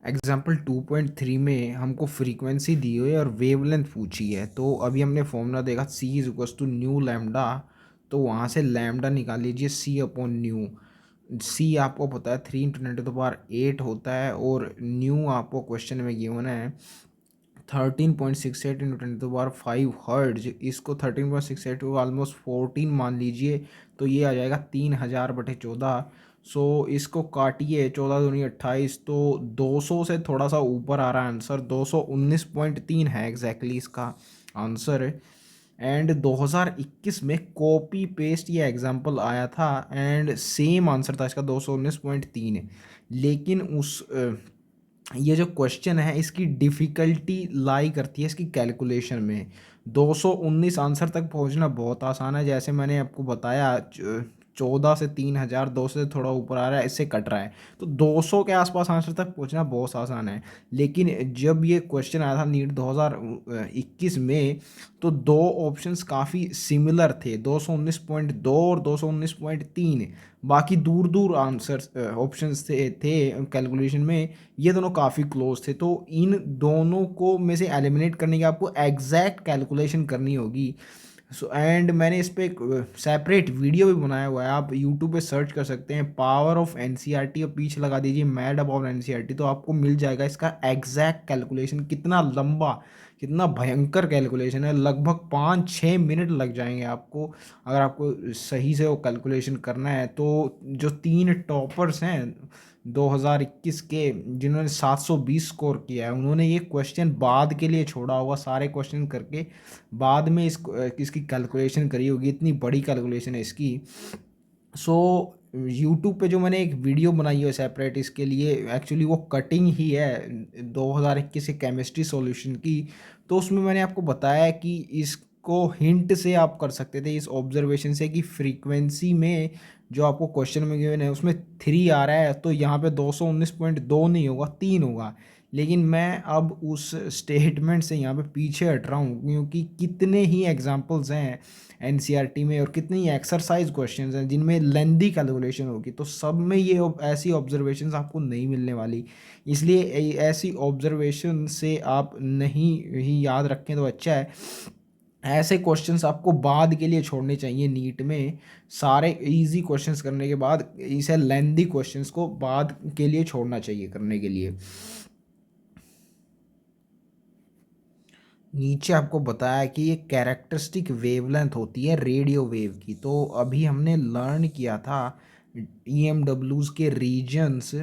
Example 2.3 में हमको frequency दी हुई है और वेवलेंथ पूछी है। तो अभी हमने फॉर्मूला देखा c is equals to nu lambda. तो वहाँ से लैम्डा निकाल लीजिए सी अपॉन न्यू। सी आपको पता है 3 × 10⁸ होता है और न्यू आपको क्वेश्चन में गिवन है 13.68 × 10⁵ इसको 13.68 को ऑलमोस्ट 14 मान लीजिए। तो ये आ जाएगा 3000/14। सो इसको काटिए, 14×2 = 28। तो 200 से थोड़ा सा ऊपर आ रहा है आंसर, 219.3 है एग्जैक्टली इसका आंसर। एंड 2021 में कॉपी पेस्ट ये एग्जाम्पल आया था एंड सेम आंसर था इसका 219.3। लेकिन ये जो क्वेश्चन है इसकी डिफ़िकल्टी लाई करती है इसकी कैलकुलेशन में। 219 आंसर तक पहुंचना बहुत आसान है, जैसे मैंने आपको बताया 14 से 3000, 200 से थोड़ा ऊपर आ रहा है, इससे कट रहा है। तो 200 के आसपास आंसर तक पहुंचना बहुत आसान है। लेकिन जब ये क्वेश्चन आया था नीट 2021 में, तो दो ऑप्शंस काफ़ी सिमिलर थे, 219.2 और 219.3। बाकी दूर दूर आंसर्स ऑप्शंस थे कैलकुलेशन में, ये दोनों काफ़ी क्लोज थे। तो इन दोनों को में से एलिमिनेट करने की आपको एग्जैक्ट कैलकुलेशन करनी होगी। सो एंड मैंने इस पर एक सेपरेट वीडियो भी बनाया हुआ है, आप यूट्यूब पे सर्च कर सकते हैं पावर ऑफ एनसीईआरटी और पीछे लगा दीजिए मैड अबाउट एनसीईआरटी, तो आपको मिल जाएगा इसका एग्जैक्ट कैलकुलेशन। कितना लंबा, कितना भयंकर कैलकुलेशन है, लगभग 5-6 मिनट लग जाएंगे आपको अगर आपको सही से वो कैलकुलेशन करना है। तो जो 3 टॉपर्स हैं 2021 के, जिन्होंने 720 स्कोर किया है, उन्होंने ये क्वेश्चन बाद के लिए छोड़ा होगा, सारे क्वेश्चन करके बाद में इसकी कैलकुलेशन करी होगी, इतनी बड़ी कैलकुलेशन है इसकी। सो यूट्यूब पे जो मैंने एक वीडियो बनाई है सेपरेट इसके लिए, एक्चुअली वो कटिंग ही है 2021 के केमिस्ट्री सॉल्यूशन की। तो उसमें मैंने आपको बताया कि इसको हिंट से आप कर सकते थे, इस ऑब्जर्वेशन से, कि फ्रीक्वेंसी में जो आपको क्वेश्चन में गिवन है उसमें 3 आ रहा है, तो यहाँ पे 219.2 नहीं होगा, 3 होगा। लेकिन मैं अब उस स्टेटमेंट से यहाँ पे पीछे हट रहा हूँ, क्योंकि कितने ही एग्जांपल्स हैं एनसीईआरटी में और कितनी एक्सरसाइज क्वेश्चंस हैं जिनमें लेंदी कैलकुलेशन होगी, तो सब में ये ऐसी ऑब्जर्वेशंस आपको नहीं मिलने वाली। इसलिए ऐसी ऑब्जर्वेशन से आप नहीं ही याद रखें तो अच्छा है। ऐसे क्वेश्चंस आपको बाद के लिए छोड़ने चाहिए नीट में, सारे इजी क्वेश्चंस करने के बाद इसे लेंदी क्वेश्चंस को बाद के लिए छोड़ना चाहिए करने के लिए। नीचे आपको बताया कि ये कैरेक्टरिस्टिक वेवलेंथ होती है रेडियो वेव की। तो अभी हमने लर्न किया था ईएमडब्ल्यूज के रीजन्स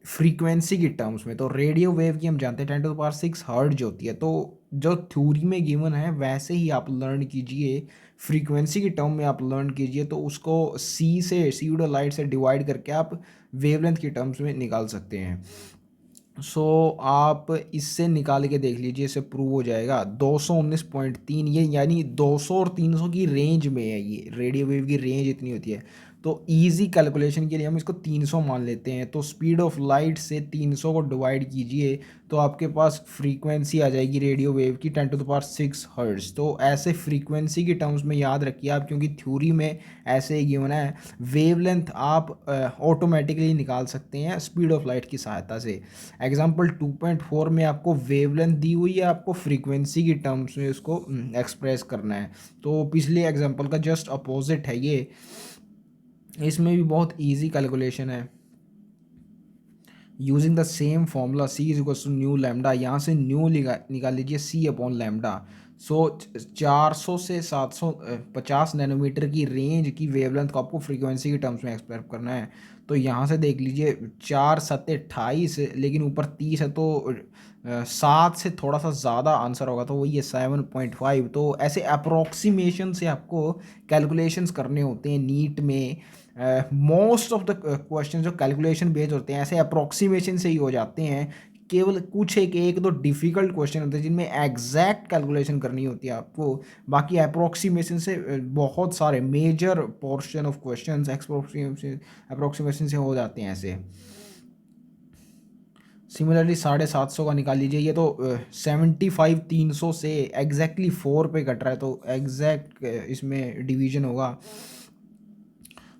फ्रीक्वेंसी की टर्म्स में। तो रेडियो वेव की हम जानते हैं 10⁶ होती है। तो जो थ्योरी में गिवन है वैसे ही आप लर्न कीजिए, फ्रीक्वेंसी की टर्म में आप लर्न कीजिए, तो उसको सी से सीयूडोलाइट से डिवाइड करके आप वेवलेंथ की टर्म्स में निकाल सकते हैं। सो आप इससे निकाल के देख लीजिए, इससे प्रूव हो जाएगा 219.3, ये यानी 200 और 300 की रेंज में है, ये रेडियो वेव की रेंज इतनी होती है। तो इजी कैलकुलेशन के लिए हम इसको 300 मान लेते हैं। तो स्पीड ऑफ लाइट से 300 को डिवाइड कीजिए, तो आपके पास फ्रीक्वेंसी आ जाएगी रेडियो वेव की 10⁶ तो ऐसे फ्रीक्वेंसी की टर्म्स में याद रखिए आप, क्योंकि थ्योरी में ऐसे ही गिवन है। वेवलेंथ आप ऑटोमेटिकली निकाल सकते हैं स्पीड ऑफ लाइट की सहायता से। एग्जाम्पल 2.4 में आपको वेवलेंथ दी हुई है, आपको फ्रीक्वेंसी की टर्म्स में उसको एक्सप्रेस करना है। तो पिछले एग्जाम्पल का जस्ट अपोजिट है ये, इसमें भी बहुत इजी कैलकुलेशन है। Using the same formula C is equal to nu lambda, यहाँ से न्यू निकाल लीजिए सी अपॉन लैम्डा। सो 400 से 750 नैनोमीटर की रेंज की वेवलेंथ को आपको फ्रीक्वेंसी की टर्म्स में एक्सप्रेस करना है। तो यहाँ से देख लीजिए 4×7 = 28, लेकिन ऊपर 30 है, तो 7 से थोड़ा सा ज़्यादा आंसर होगा, तो वही है 7.5। तो ऐसे अप्रोक्सीमेशन से आपको कैलकुलेशंस करने होते हैं नीट में। मोस्ट ऑफ द क्वेश्चन जो कैलकुलेशन बेस्ड होते हैं ऐसे अप्रोक्सीमेशन से ही हो जाते हैं। केवल कुछ एक दो डिफिकल्ट क्वेश्चन होते हैं जिनमें एग्जैक्ट कैलकुलेशन करनी होती है आपको। बाकी अप्रोक्सीमेशन से बहुत सारे major portion of questions approximation से हो जाते हैं ऐसे। सिमिलरली 750 का निकाल लीजिए, ये तो 75 300 से एग्जैक्टली 4 पे कट रहा है, तो एग्जैक्ट इसमें डिवीजन होगा।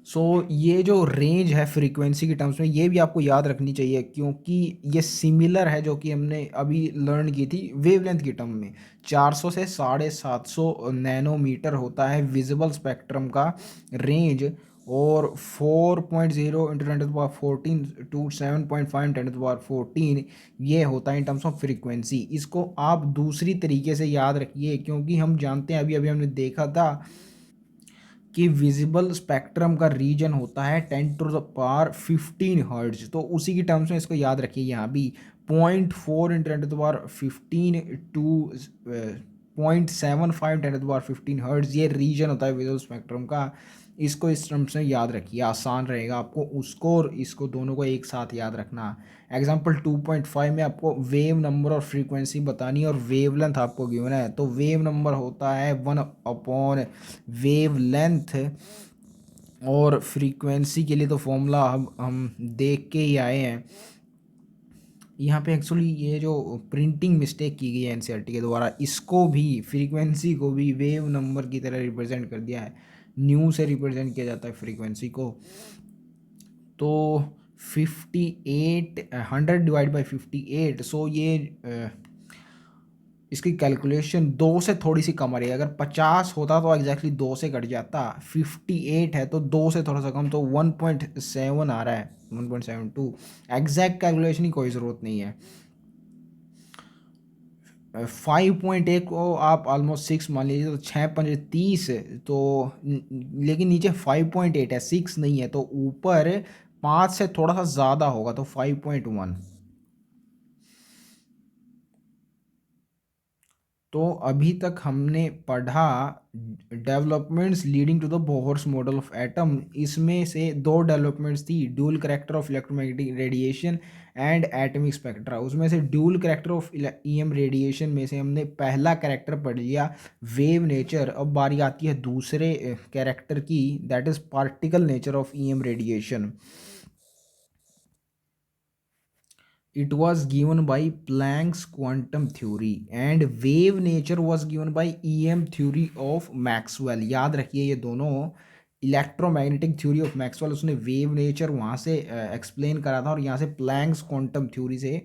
सो ये जो रेंज है फ्रीक्वेंसी के टर्म्स में, ये भी आपको याद रखनी चाहिए, क्योंकि ये सिमिलर है जो कि हमने अभी लर्न की थी वेवलेंथ की टर्म में। 400 से 750 नैनोमीटर होता है विजिबल स्पेक्ट्रम का रेंज, और 4.0 into 10 to the power 14 to 7.5 10 to the power 14 ये होता है इन टर्म्स ऑफ फ्रीक्वेंसी। इसको आप दूसरी तरीके से याद रखिए, क्योंकि हम जानते हैं, अभी अभी हमने देखा था कि विजिबल स्पेक्ट्रम का रीजन होता है 10 to the power 15 हर्ट्ज। तो उसी की टर्म्स में इसको याद रखिए यहाँ भी। 0.4 into 10 to the power 15 to 0.75 10 to the power 15 hertz ये रीजन होता है विजुअल स्पेक्ट्रम का। इसको इस टर्म्स में याद रखिए, आसान रहेगा आपको उसको और इसको दोनों को एक साथ याद रखना। एग्जाम्पल 2.5 में आपको वेव नंबर और फ्रीक्वेंसी बतानी है, और वेवलेंथ आपको गिवन है, तो वेव नंबर होता है 1 वेव लेंथ, और फ्रीक्वेंसी के लिए तो फॉर्मूला हम देख के ही आए हैं। यहाँ पे एक्चुअली ये जो प्रिंटिंग मिस्टेक की गई है एनसीईआरटी के द्वारा, इसको भी फ्रीक्वेंसी को भी वेव नंबर की तरह रिप्रेजेंट कर दिया है, न्यू से रिप्रेजेंट किया जाता है फ्रीक्वेंसी को। तो 58 100/58, सो ये इसकी कैलकुलेशन 2 से थोड़ी सी कम आ रही है। अगर 50 होता तो एग्जैक्टली 2 से कट जाता, 58 है तो 2 से थोड़ा सा कम, तो 1.7 आ रहा है, 1.72। एग्जैक्ट कैलकुलेशन की कोई ज़रूरत नहीं है। 5.1 को आप ऑलमोस्ट 6 मान लीजिए, तो 6×5 30, तो लेकिन नीचे 5.8 है, 6 नहीं है, तो ऊपर 5 से थोड़ा सा ज़्यादा होगा, तो 5.1। तो अभी तक हमने पढ़ा developments leading to the Bohr's model of atom. इसमें से दो डेवलपमेंट्स थी, dual character of electromagnetic radiation and atomic spectra. उसमें से dual character of EM radiation में से हमने पहला करेक्टर पढ़ लिया, वेव नेचर। अब बारी आती है दूसरे कैरेक्टर की, that is particle nature of EM radiation. It was given by Planck's quantum theory, and wave nature was given by EM theory of Maxwell। याद रखिए ये दोनों, इलेक्ट्रोमैग्नेटिक थ्योरी ऑफ मैक्सवेल, उसने वेव नेचर वहाँ से explain करा था, और यहाँ से प्लैंक्स क्वांटम थ्योरी से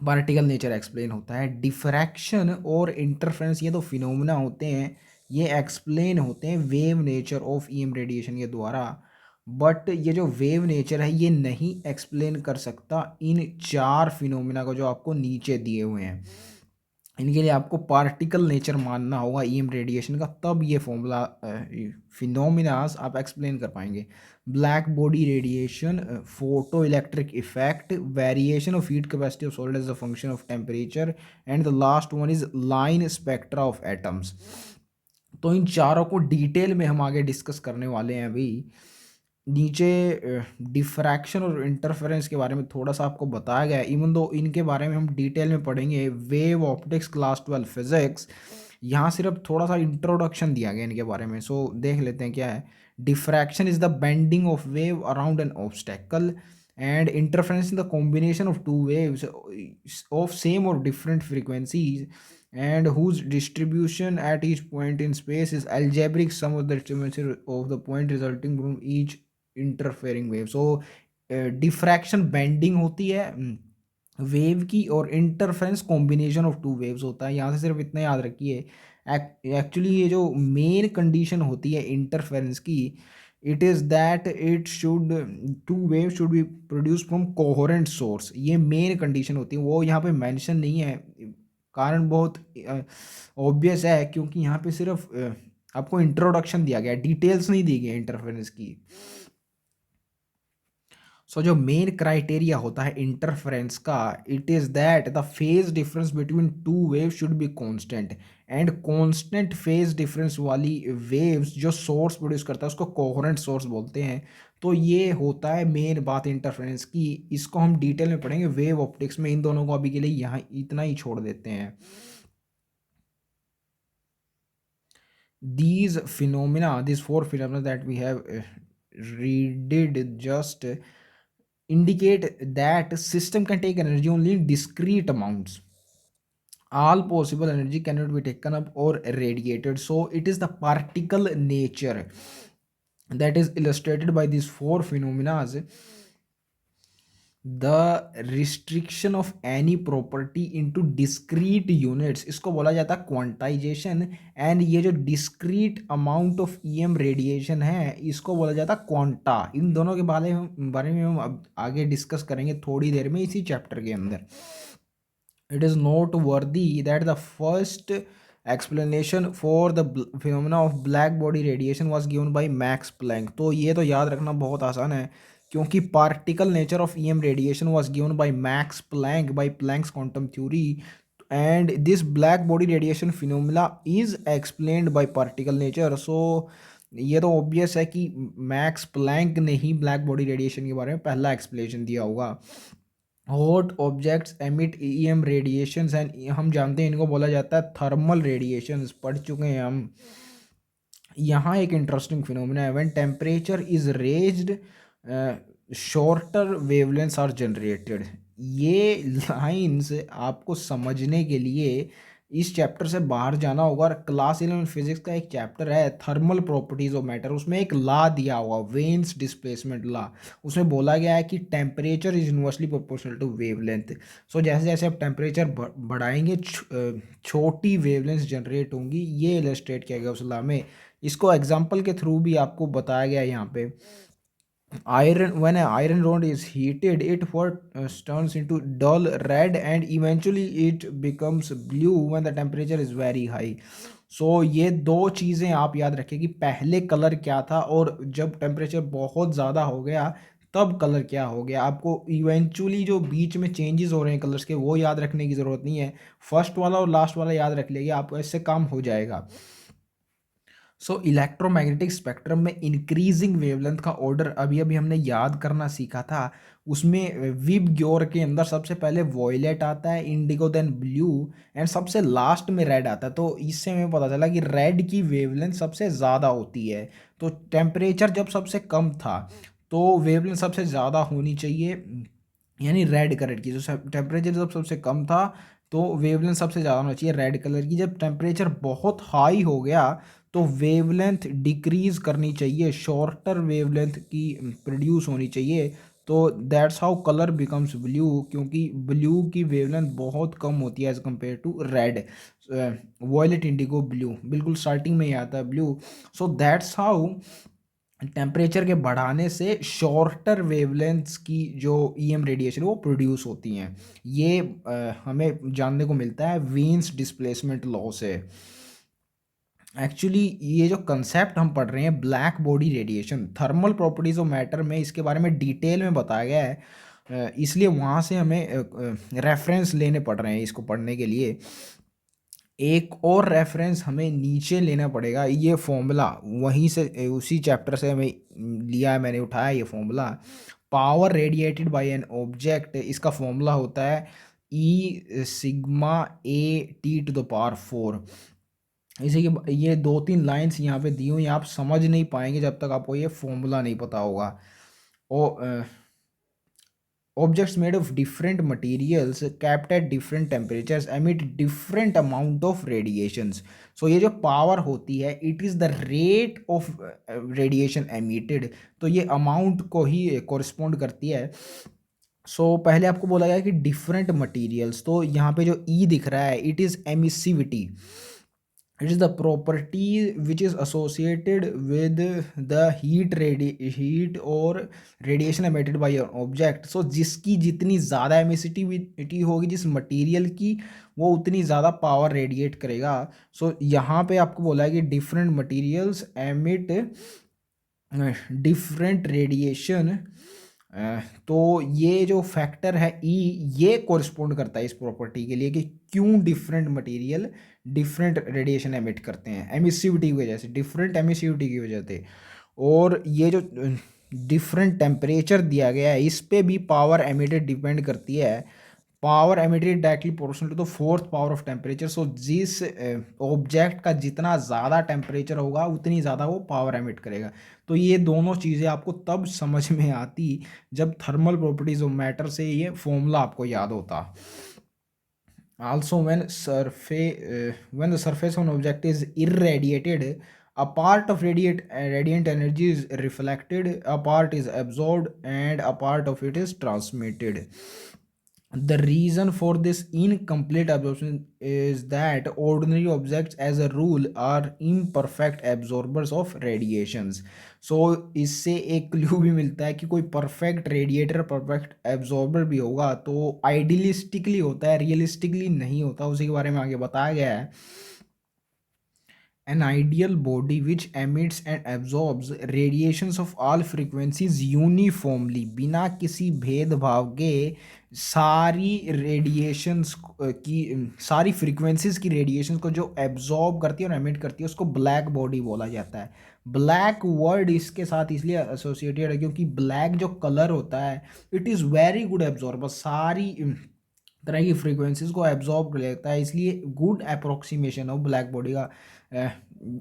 पार्टिकल नेचर एक्सप्लेन होता है। डिफ्रैक्शन और इंटरफेरेंस ये दो फिनोमेना होते हैं, ये एक्सप्लेन होते हैं wave nature of EM radiation के द्वारा। बट ये जो वेव नेचर है ये नहीं एक्सप्लेन कर सकता इन चार फिनोमेना को जो आपको नीचे दिए हुए हैं। इनके लिए आपको पार्टिकल नेचर मानना होगा ईएम रेडिएशन का, तब ये फॉर्मूला फिनोमिनास आप एक्सप्लेन कर पाएंगे। Black body radiation, photo electric effect, variation of heat capacity of solid as a function of temperature, and the last one is line spectra of atoms. तो इन चारों को डिटेल में हम आगे डिस्कस करने वाले हैं अभी। नीचे डिफ्रैक्शन और इंटरफेरेंस के बारे में थोड़ा सा आपको बताया गया है, इवन दो इनके बारे में हम डिटेल में पढ़ेंगे वेव ऑप्टिक्स क्लास 12 फिजिक्स। यहाँ सिर्फ थोड़ा सा इंट्रोडक्शन दिया गया इनके बारे में, सो देख लेते हैं क्या है। Diffraction is the bending of wave around an obstacle, and interference in the combination of two waves of same और different frequencies and whose distribution at each point in space is algebraic sum of the distribution of the point resulting from each interfering wave. So diffraction bending होती है wave की, और interference combination of two waves होता है। यहाँ से सिर्फ इतना याद रखिए, एक्चुअली ये जो मेन कंडीशन होती है इंटरफेरेंस की, it is that it should two wave should be produce from coherent source. ये मेन कंडीशन होती है, वो यहाँ पे मेंशन नहीं है। कारण बहुत ऑब्वियस है, क्योंकि यहाँ पे सिर्फ आपको इंट्रोडक्शन दिया गया, डिटेल्स नहीं दी गई इंटरफेरेंस की। सो जो मेन क्राइटेरिया होता है इंटरफेरेंस का, it is that the phase difference between two wave should be constant, and constant phase difference वाली वेव्स जो सोर्स प्रोड्यूस करता है उसको कोहेरेंट सोर्स बोलते हैं। तो ये होता है मेन बात इंटरफेरेंस की, इसको हम डिटेल में पढ़ेंगे वेव ऑप्टिक्स में। इन दोनों को अभी के लिए यहाँ इतना ही छोड़ देते हैं। these four phenomena that we have read just indicate that system can take energy only in discrete amounts. All possible energy cannot be taken up or radiated, so it is the particle nature that is illustrated by these four phenomena: the restriction of any property into discrete units, इसको बोला जाता है quantization, and ये जो discrete amount of EM radiation है इसको बोला जाता है क्वांटा। इन दोनों के बारे में हम अब आगे डिस्कस करेंगे थोड़ी देर में इसी चैप्टर के अंदर। It is noteworthy that the first explanation for the phenomena of black body radiation was given by Max Planck। तो ये तो याद रखना बहुत आसान है, क्योंकि particle nature of EM radiation was given by Max Planck by Planck's quantum theory, and this black body radiation phenomena is explained by particle nature। so ये तो ऑब्वियस है कि मैक्स प्लैंक ने ही ब्लैक बॉडी रेडिएशन के बारे में पहला explanation दिया होगा। Hot objects emit EM radiations, and हम जानते हैं इनको बोला जाता है थर्मल रेडिएशंस, पढ़ चुके हैं हम। यहाँ एक इंटरेस्टिंग फिनोमिना है, when temperature is raised shorter wavelengths are generated. ये लाइंस आपको समझने के लिए इस चैप्टर से बाहर जाना होगा। और क्लास 11 फिजिक्स का एक चैप्टर है थर्मल प्रॉपर्टीज ऑफ मैटर, उसमें एक लॉ दिया हुआ वेन्स डिस्प्लेसमेंट लॉ। उसमें बोला गया है कि temperature is inversely proportional to wavelength. So जैसे जैसे आप टेम्परेचर बढ़ाएंगे छोटी वेवलेंथ जनरेट होंगी, ये इलस्ट्रेट किया गया उस लॉ में। इसको एग्जाम्पल के थ्रू भी आपको बताया गया है यहाँ पे। when an iron rod is heated, it first turns into dull red and eventually it becomes blue when the temperature is very high। सो ये दो चीज़ें आप याद रखें कि पहले कलर क्या था और जब टेम्परेचर बहुत ज़्यादा हो गया तब कलर क्या हो गया। आपको इवेंचुअली जो बीच में चेंजेस हो रहे हैं कलर्स के वो याद रखने की ज़रूरत नहीं है, फर्स्ट वाला और लास्ट वाला याद रख लीजिए, आपको इससे काम हो जाएगा। सो इलेक्ट्रोमैग्नेटिक स्पेक्ट्रम में इंक्रीजिंग वेवलेंथ का ऑर्डर अभी अभी हमने याद करना सीखा था। उसमें विब ग्योर के अंदर सबसे पहले वॉयलेट आता है, इंडिगो देन ब्लू, एंड सबसे लास्ट में रेड आता है। तो इससे हमें पता चला कि रेड की वेवलेंथ सबसे ज़्यादा होती है। तो टेम्परेचर जब सबसे कम था तो वेवलेंथ सबसे ज़्यादा होनी चाहिए, यानी रेड कलर की। जो टेम्परेचर जब सबसे कम था तो वेवलेंथ सबसे ज़्यादा होना चाहिए रेड कलर की। जब टेम्परेचर बहुत हाई हो गया तो वेवलेंथ डिक्रीज करनी चाहिए, शॉर्टर वेवलेंथ की प्रोड्यूस होनी चाहिए। तो that's how colour becomes blue, क्योंकि ब्लू की वेवलेंथ बहुत कम होती है as compare to red. Violet, indigo, blue, बिल्कुल स्टार्टिंग में ही आता है blue. So that's how temperature के बढ़ाने से शॉर्टर वेवलेंथ्स की जो ईएम रेडिएशन वो प्रोड्यूस होती हैं। ये हमें जानने को मिलता है वीन्स डिस्प्लेसमेंट लॉ से। एक्चुअली ये जो कंसेप्ट हम पढ़ रहे हैं black body radiation, thermal properties of matter में इसके बारे में डिटेल में बताया गया है, इसलिए वहाँ से हमें रेफरेंस लेने पड़ रहे हैं इसको पढ़ने के लिए। एक और रेफरेंस हमें नीचे लेना पड़ेगा, ये फॉर्मूला वहीं से उसी चैप्टर से हमें लिया है, मैंने उठाया ये formula. Power radiated by an object, इसका फॉर्मूला होता है E sigma A T to the power 4। इसी के ये दो तीन लाइंस यहाँ पे दी हुई, आप समझ नहीं पाएंगे जब तक आपको ये फॉर्मूला नहीं पता होगा। Objects made of different materials kept at different temperatures emit different amount of radiations। so ये जो पावर होती है it is the rate of radiation emitted, तो ये अमाउंट को ही कॉरिस्पॉन्ड करती है। पहले आपको बोला गया कि डिफरेंट मटेरियल्स, तो यहाँ पे जो ई दिख रहा है it is emissivity. It is the property which is associated with the heat or radiation emitted by an object। जिसकी जितनी ज़्यादा एमिसिटिविटी होगी जिस मटेरियल की, वो उतनी ज़्यादा पावर रेडिएट करेगा। यहाँ पे आपको बोला है कि different materials emit different radiation. तो ये जो फैक्टर है ई, ये कोरिस्पोंड करता है इस प्रॉपर्टी के लिए कि क्यों different material different radiation emit करते हैं, एमिसिविटी की वजह से, डिफरेंट एमिसिविटी की वजह से। और ये जो डिफरेंट टेम्परेचर दिया गया है इस पे भी पावर एमिटेड डिपेंड करती है। Power emitted directly proportional to the fourth power of temperature. जिस ऑब्जेक्ट का जितना ज़्यादा टेम्परेचर होगा उतनी ज़्यादा वो पावर एमिट करेगा। तो ये दोनों चीज़ें आपको तब समझ में आती जब थर्मल प्रॉपर्टीज ऑफ मैटर से ये फॉर्मूला आपको याद होता। Also when the surface of an object is irradiated, A part of radiant energy is reflected, a part is absorbed, and a part of it is transmitted. The reason for this incomplete absorption is that ordinary objects as a rule are imperfect absorbers of radiations. So इससे एक clue भी मिलता है कि कोई perfect radiator perfect absorber भी होगा तो आइडियलिस्टिकली होता है, रियलिस्टिकली नहीं होता, उसी के बारे में आगे बताया गया है. An ideal body which emits and absorbs radiations of all frequencies uniformly, बिना किसी भेदभाव के सारी रेडिएशंस की सारी फ्रीक्वेंसीज की रेडिएशंस को जो एब्जॉर्ब करती है और एमिट करती है उसको ब्लैक बॉडी बोला जाता है. ब्लैक वर्ड इसके साथ इसलिए एसोसिएटेड है क्योंकि ब्लैक जो कलर होता है it is very good absorber, सारी तरह की फ्रीक्वेंसीज को एब्जॉर्ब कर लेता है, इसलिए गुड अप्रोक्सीमेशन हो ब्लैक बॉडी का.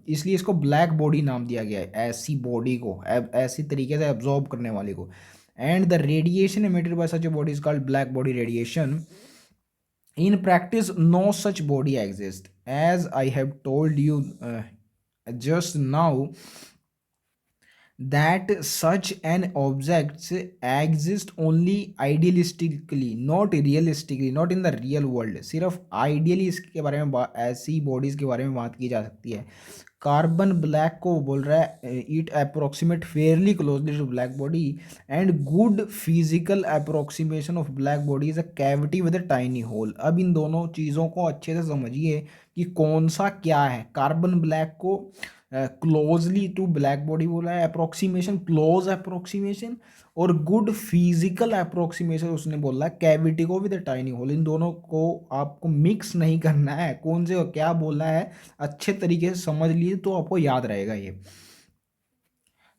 इसलिए इसको ब्लैक बॉडी नाम दिया गया है, ऐसी बॉडी को ऐसी तरीके से एब्जॉर्ब करने वाले को. And the radiation emitted by such a body is called black body radiation. In practice no such body exists, as I have told you just now that such an object exist only idealistically, not realistically, not in the real world. सिर्फ ideally इसके बारे में ऐसी bodies के बारे में बात की जा सकती है. कार्बन ब्लैक को बोल रहा है it approximate fairly closely to black body and good physical approximation of black body is a cavity with a tiny hole. अब इन दोनों चीज़ों को अच्छे से समझिए कि कौन सा क्या है. कार्बन ब्लैक को क्लोजली टू ब्लैक बॉडी बोला है, अप्रोक्सीमेशन क्लोज अप्रोक्सीमेशन, और गुड फिजिकल अप्रोक्सीमेशन उसने बोला है कैविटी को विद टाइनी होल. इन दोनों को आपको मिक्स नहीं करना है, कौन से क्या बोला है अच्छे तरीके से समझ लिए तो आपको याद रहेगा. ये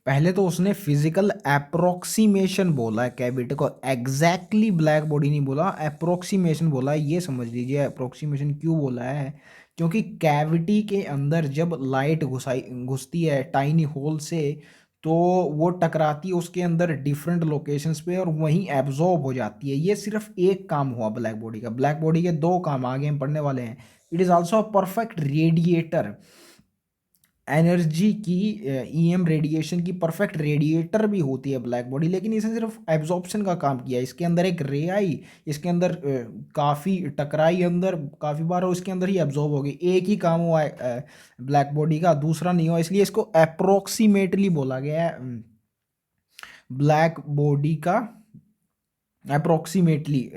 पहले तो उसने फिजिकल अप्रोक्सीमेशन बोला है कैविटी को, एग्जैक्टली ब्लैक बॉडी नहीं बोला, अप्रोक्सीमेशन बोला है. ये समझ लीजिए अप्रोक्सीमेशन क्यों बोला है, क्योंकि कैविटी के अंदर जब लाइट घुसती है टाइनी होल से तो वो टकराती है उसके अंदर डिफरेंट लोकेशंस पे और वहीं एब्जॉर्ब हो जाती है. ये सिर्फ एक काम हुआ ब्लैक बॉडी का. ब्लैक बॉडी के दो काम आगे हम पढ़ने वाले हैं. It is also a perfect radiator, energy की ईएम रेडिएशन की परफेक्ट रेडिएटर भी होती है ब्लैक बॉडी, लेकिन इसने सिर्फ एब्जॉर्प्शन का काम किया. इसके अंदर एक रे आई, इसके अंदर काफ़ी टकराई अंदर काफ़ी बार और इसके अंदर ही एब्जॉर्ब हो गई. एक ही काम हुआ है ब्लैक बॉडी का, दूसरा नहीं हुआ, इसलिए इसको अप्रोक्सीमेटली बोला गया है ब्लैक बॉडी का. Approximately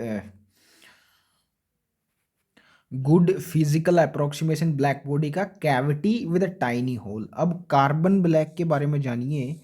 good physical approximation black body का cavity with a tiny hole. अब कार्बन ब्लैक के बारे में जानिए.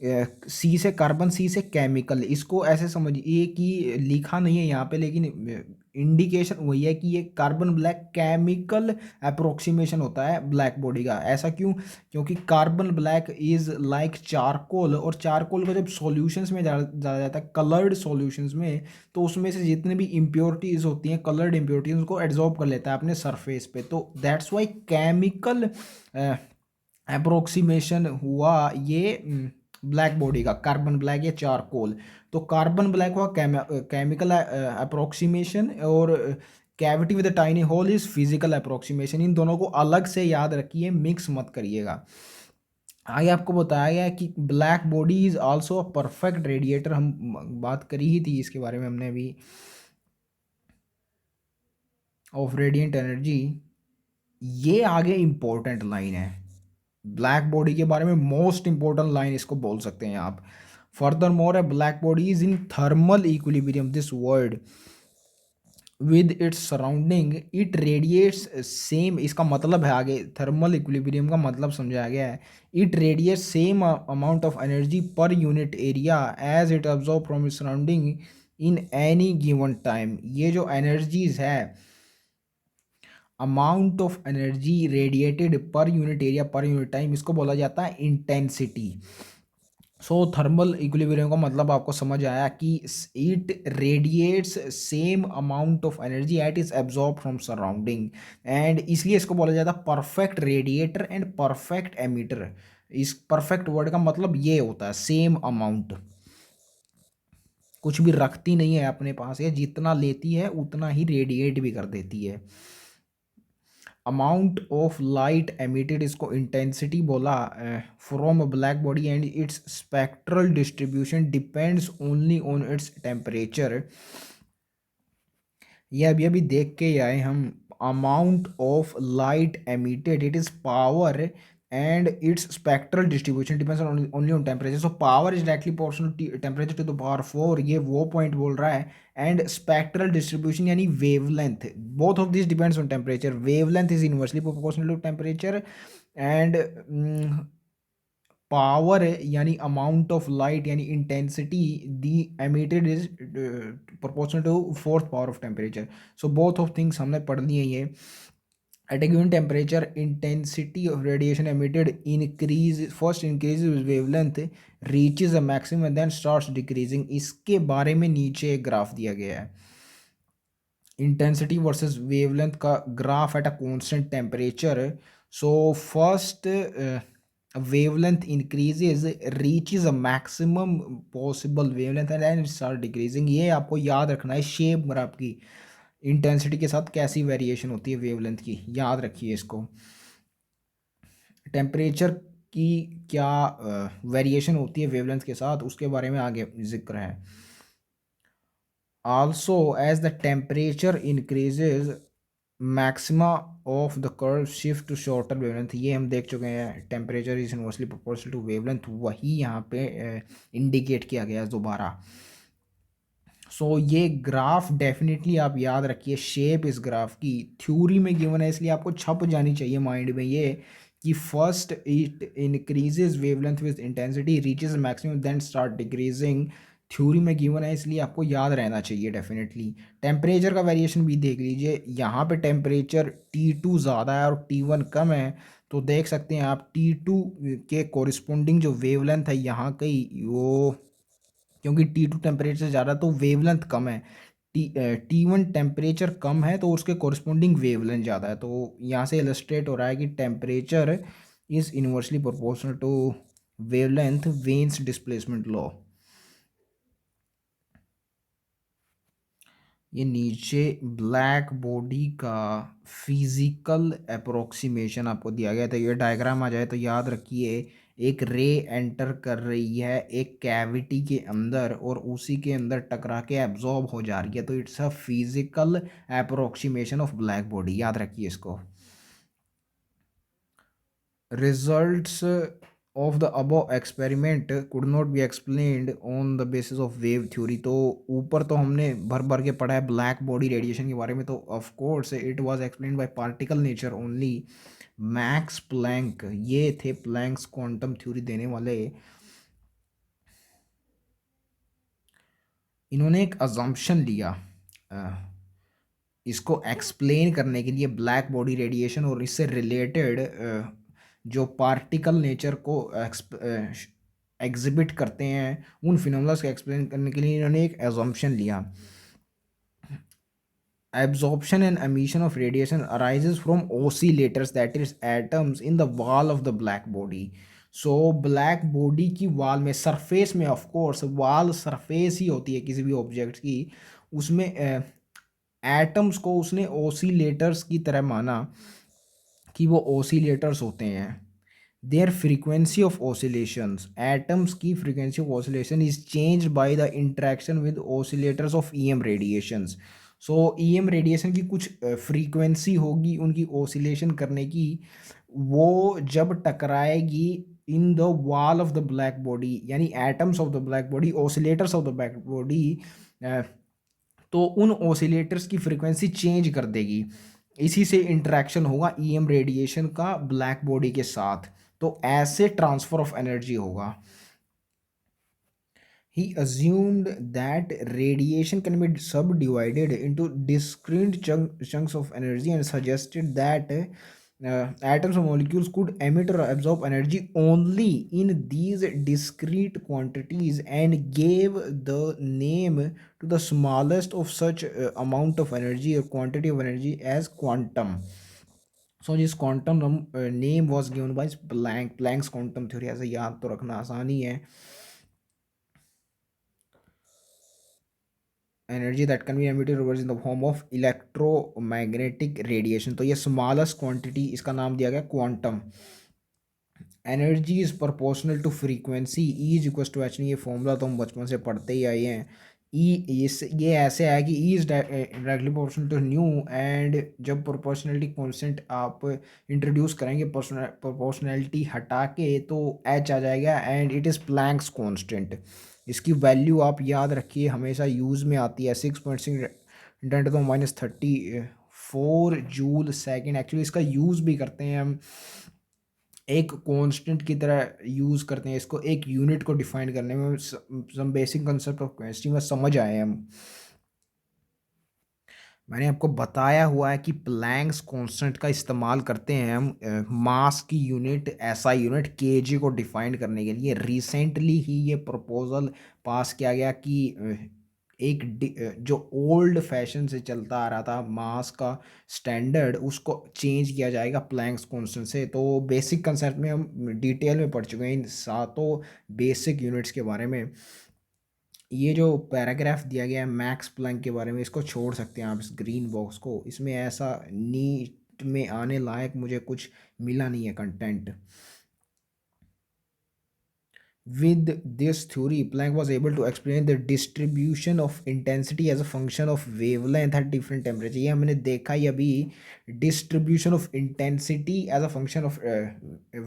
सी से कार्बन, सी से केमिकल. इसको ऐसे समझिए कि लिखा नहीं है यहाँ पे लेकिन इंडिकेशन वही है कि ये कार्बन ब्लैक केमिकल अप्रोक्सीमेशन होता है ब्लैक बॉडी का. ऐसा क्यों? क्योंकि carbon black is like charcoal, और चारकोल को जब सॉल्यूशंस में डाला जाता है कलर्ड सॉल्यूशंस में तो उसमें से जितने भी इम्प्योरिटीज़ होती हैं कलर्ड इम्प्योरिटीज उनको एब्जॉर्ब कर लेता है अपने सरफेस पे. तो दैट्स वाई केमिकल अप्रोक्सीमेशन हुआ ये ब्लैक बॉडी का, कार्बन ब्लैक या चारकोल. तो कार्बन ब्लैक हुआ केमिकल अप्रोक्सीमेशन और cavity with tiny hole is physical approximation. इन दोनों को अलग से याद रखिए, मिक्स मत करिएगा. आगे आपको बताया गया कि black body is also a perfect radiator. हम बात करी ही थी इसके बारे में हमने अभी, ऑफ रेडिएंट एनर्जी. ये आगे इंपॉर्टेंट लाइन है ब्लैक बॉडी के बारे में, मोस्ट इंपॉर्टेंट लाइन इसको बोल सकते हैं आप. Further more A black body is in thermal equilibrium. This word with its surrounding it radiates same. इसका मतलब है आगे थर्मल इक्विलिब्रियम का मतलब समझाया गया है. It radiates same amount of energy per unit area as it absorb from its surrounding in any given time. ये जो एनर्जीज है, amount of energy radiated per unit area per unit time, इसको बोला जाता है इंटेंसिटी. सो thermal equilibrium का मतलब आपको समझ आया कि it radiates same amount of energy at is absorb from surrounding, and इसलिए इसको बोला जाता है perfect radiator and perfect emitter. इस परफेक्ट वर्ड का मतलब ये होता है सेम अमाउंट, कुछ भी रखती नहीं है अपने पास, ये जितना लेती है उतना ही रेडिएट भी कर देती है. अमाउंट ऑफ लाइट एमिटेड, इसको इंटेंसिटी बोला, from a black body and its spectral distribution depends only on its temperature. ये अभी अभी देख के ही आए हम। Amount of light emitted, it is power and its spectral distribution depends only on temperature. So power is directly proportional temperature to the power 4, ये वो पॉइंट बोल रहा है। एंड स्पेक्ट्रल डिस्ट्रीब्यूशन यानी wavelength, both of this depends on temperature. Wavelength is inversely proportional to temperature and power यानी amount of light यानी intensity the emitted is proportional to fourth power of temperature. So both of things हमने पढ़ लिए ये। At a given temperature intensity of radiation emitted increases with wavelength, reaches a maximum and then starts decreasing। इसके बारे में नीचे एक graph दिया गया है, इंटेंसिटी वर्सेस वेवलेंथ का graph at a constant temperature. So first wavelength increases, reaches a maximum possible wavelength and then start decreasing। ये आपको याद रखना है, शेप ग्राफ की इंटेंसिटी के साथ कैसी वेरिएशन होती है वेवलेंथ की, याद रखिए इसको। टेम्परेचर की क्या वेरिएशन होती है वेवलेंथ के साथ, उसके बारे में आगे जिक्र है। Also as the temperature increases maxima of the curve shift to shorter wavelength, ये हम देख चुके हैं। Temperature is inversely proportional to wavelength, वही यहाँ पे इंडिकेट किया गया है दोबारा। सो ये ग्राफ डेफिनेटली आप याद रखिए, शेप इस ग्राफ की थ्योरी में गिवन है, इसलिए आपको छप जानी चाहिए माइंड में ये कि first it increases wavelength with intensity, reaches maximum then start decreasing. Theory में गिवन है इसलिए आपको याद रहना चाहिए डेफिनेटली। टेम्परेचर का वेरिएशन भी देख लीजिए, यहाँ पे टेम्परेचर T2 ज़्यादा है और T1 कम है, तो देख सकते हैं आप T2 के कोरिस्पोंडिंग जो वेवलेंथ है यहाँ की वो, क्योंकि T2 टेम्परेचर ज़्यादा तो वेवलेंथ कम है, T1 टेम्परेचर कम है तो उसके कोरिस्पोंडिंग वेवलेंथ ज़्यादा है। तो यहाँ से इलस्ट्रेट हो रहा है कि temperature is inversely proportional to wavelength, Wien's displacement law. ये नीचे ब्लैक बॉडी का फिजिकल अप्रोक्सीमेशन आपको दिया गया था, ये डायग्राम आ जाए तो याद रखिए। एक रे एंटर कर रही है एक कैविटी के अंदर और उसी के अंदर टकरा के एब्जॉर्ब हो जा रही है, तो it's a physical approximation of black body, याद रखिए इसको। Results of the above experiment could not be explained on the basis of wave theory। तो ऊपर तो हमने भर भर के पढ़ा है ब्लैक बॉडी रेडिएशन के बारे में, तो of course it was explained by particle nature only. Max Planck ये थे प्लैंक्स क्वांटम थ्योरी देने वाले। इन्होंने एक अजम्पशन लिया इसको एक्सप्लेन करने के लिए ब्लैक बॉडी रेडिएशन और इससे रिलेटेड जो पार्टिकल नेचर को एग्जिबिट करते हैं, उन फिनोमेनल्स को एक्सप्लेन करने के लिए इन्होंने एक एजम्पशन लिया। Absorption and emission of radiation arises from oscillators, that is atoms in the wall of the black body। So black body की वॉल में, सरफेस में, ऑफ कोर्स वॉल सरफेस ही होती है किसी भी ऑब्जेक्ट की, उसमें एटम्स को उसने ओसिलेटर्स की तरह माना कि वो ओसिलेटर्स होते हैं। Their frequency of oscillations, atoms की frequency of oscillation is change by the interaction with oscillators of EM radiations. So EM radiation की कुछ फ्रीक्वेंसी होगी उनकी ओसिलेशन करने की, वो जब टकराएगी in the wall of the black body यानी atoms of the black body, oscillators of the black body, तो उन ओसिलेटर्स की फ्रीक्वेंसी चेंज कर देगी। इसी से इंटरेक्शन होगा ईएम रेडिएशन का ब्लैक बॉडी के साथ, तो ऐसे ट्रांसफर ऑफ एनर्जी होगा। He assumed that radiation can be subdivided into discrete chunks of energy and suggested that atoms or molecules could emit or absorb energy only in these discrete quantities and gave the name to the smallest of such amount of energy or quantity of energy as quantum। So जिस quantum name was given by Planck's quantum theory, ऐसे याद तो रखना आसानी है। Energy that can be emitted reverse in the form of electromagnetic radiation. तो ये smallest quantity, इसका नाम दिया गया quantum. Energy is proportional to frequency, E is equal to H. ये फॉर्मूला तो हम बचपन से पढ़ते ही आए हैं। ई इस ये ऐसे है कि E is directly proportional to nu, and जब प्रोपोर्शनलिटी कॉन्स्टेंट आप इंट्रोड्यूस करेंगे प्रोपोर्शनलिटी हटा के तो एच आ जाएगा, and it is Planck's constant. इसकी वैल्यू आप याद रखिए, हमेशा यूज़ में आती है, 6.6 × 10⁻34 जूल सेकेंड। एक्चुअली इसका यूज़ भी करते हैं हम एक कांस्टेंट की तरह यूज़ करते हैं इसको, एक यूनिट को डिफाइन करने में। Some basic concept of chemistry में समझ आए हम। मैंने आपको बताया हुआ है कि प्लैंक्स कांस्टेंट का इस्तेमाल करते हैं हम मास की यूनिट, ऐसा यूनिट केजी को डिफाइन करने के लिए। रिसेंटली ही ये प्रपोजल पास किया गया कि जो ओल्ड फैशन से चलता आ रहा था मास का स्टैंडर्ड, उसको चेंज किया जाएगा प्लैंक्स कांस्टेंट से। तो बेसिक कंसेप्ट में हम डिटेल में पढ़ चुके हैं इन सातों बेसिक यूनिट्स के बारे में। ये जो पैराग्राफ दिया गया है मैक्स प्लैंक के बारे में, इसको छोड़ सकते हैं आप, इस ग्रीन बॉक्स को। इसमें ऐसा नीट में आने लायक मुझे कुछ मिला नहीं है content. With this theory, Planck was able to explain the distribution of intensity as a function of wavelength at different temperature। ये हमने देखा ही अभी, distribution of intensity as a function of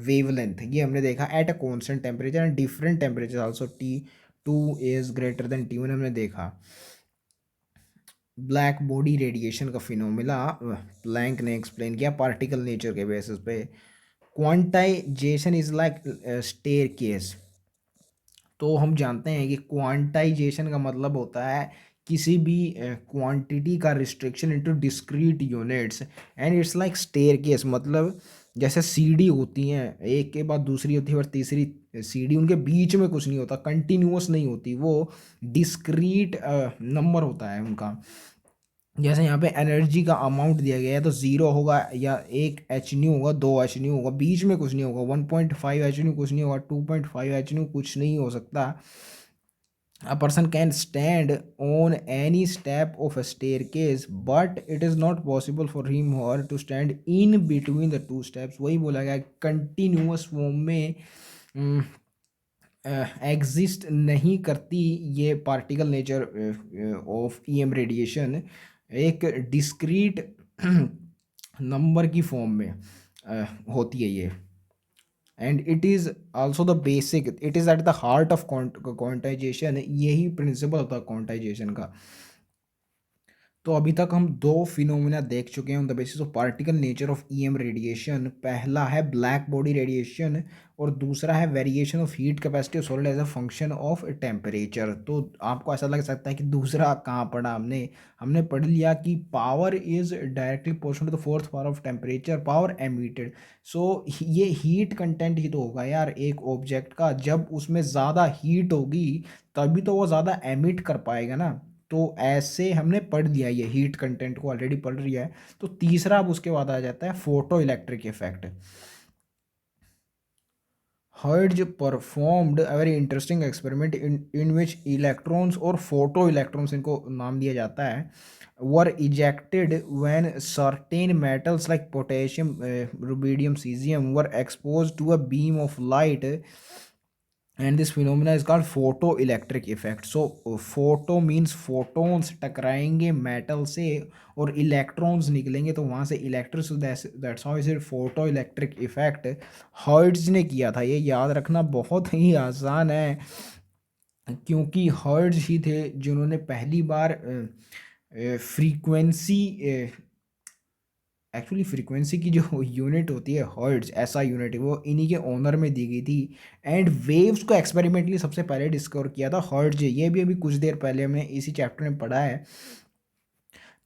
wavelength, ये हमने देखा at a constant temperature and different temperatures also, T2 is greater than T1 हमने देखा। Black body radiation का फिनोमिना प्लैंक ने एक्सप्लेन किया पार्टिकल नेचर के बेसिस पे। Quantization is like staircase. तो हम जानते हैं कि क्वांटाइजेशन का मतलब होता है किसी भी क्वांटिटी का restriction into discrete units, and it's like staircase. मतलब जैसे सीढ़ी होती हैं, एक के बाद दूसरी होती है और तीसरी सीढ़ी, उनके बीच में कुछ नहीं होता, कंटिन्यूअस नहीं होती, वो डिस्क्रीट नंबर होता है उनका। जैसे यहाँ पे एनर्जी का अमाउंट दिया गया है तो ज़ीरो होगा, या एक एच न्यू होगा, दो एच न्यू होगा, बीच में कुछ नहीं होगा, 1.5 एच न्यू कुछ नहीं होगा, 2.5 एच न्यू कुछ नहीं हो सकता। A person can stand on any step of a staircase, but it is not possible for him or her to stand in between the two steps। वही बोला गया कंटिन्यूअस फॉर्म में एग्जिस्ट नहीं करती ये particle nature of EM radiation, एक discrete number की form में होती है ये। And it is also the basic, it is at the heart of quantization. यही प्रिंसिपल होता है क्वांटाइजेशन का। तो अभी तक हम दो फिनोमिना देख चुके हैं on the basis of particle nature of EM radiation. पहला है ब्लैक बॉडी रेडिएशन और दूसरा है variation of heat capacity of solid as a function of temperature. तो आपको ऐसा लग सकता है कि दूसरा कहाँ पढ़ा हमने, हमने पढ़ लिया कि power is directly proportional to the fourth power of temperature, power emitted. So ये हीट कंटेंट ही तो होगा यार एक ऑब्जेक्ट का, जब उसमें ज़्यादा हीट होगी तभी तो वो ज़्यादा एमिट कर पाएगा ना। तो ऐसे हमने पढ़ लिया, ये हीट कंटेंट को ऑलरेडी पढ़ लिया है। तो तीसरा अब उसके बाद आ जाता है photo electric effect. Hertz performed a very interesting experiment in which electrons और फोटो इलेक्ट्रॉन्स, इनको नाम दिया जाता है, were ejected when certain metals like potassium, rubidium, caesium were expose to a beam of light, and this phenomena is called photo electric effect. So photo means photons टकराएंगे metal से और electrons निकलेंगे तो वहाँ से electric, that's how is it photo electric effect. Hertz ने किया था, ये याद रखना बहुत ही आसान है क्योंकि हर्ट्ज ही थे जिन्होंने पहली बार फ्रीक्वेंसी, एक्चुअली फ्रीक्वेंसी की जो यूनिट होती है हर्ट्ज, ऐसा यूनिट है वो इन्हीं के ओनर में दी गई थी। एंड वेव्स को एक्सपेरिमेंटली सबसे पहले डिस्कवर किया था हर्ट्ज। ये भी अभी कुछ देर पहले हमने इसी चैप्टर में पढ़ा है,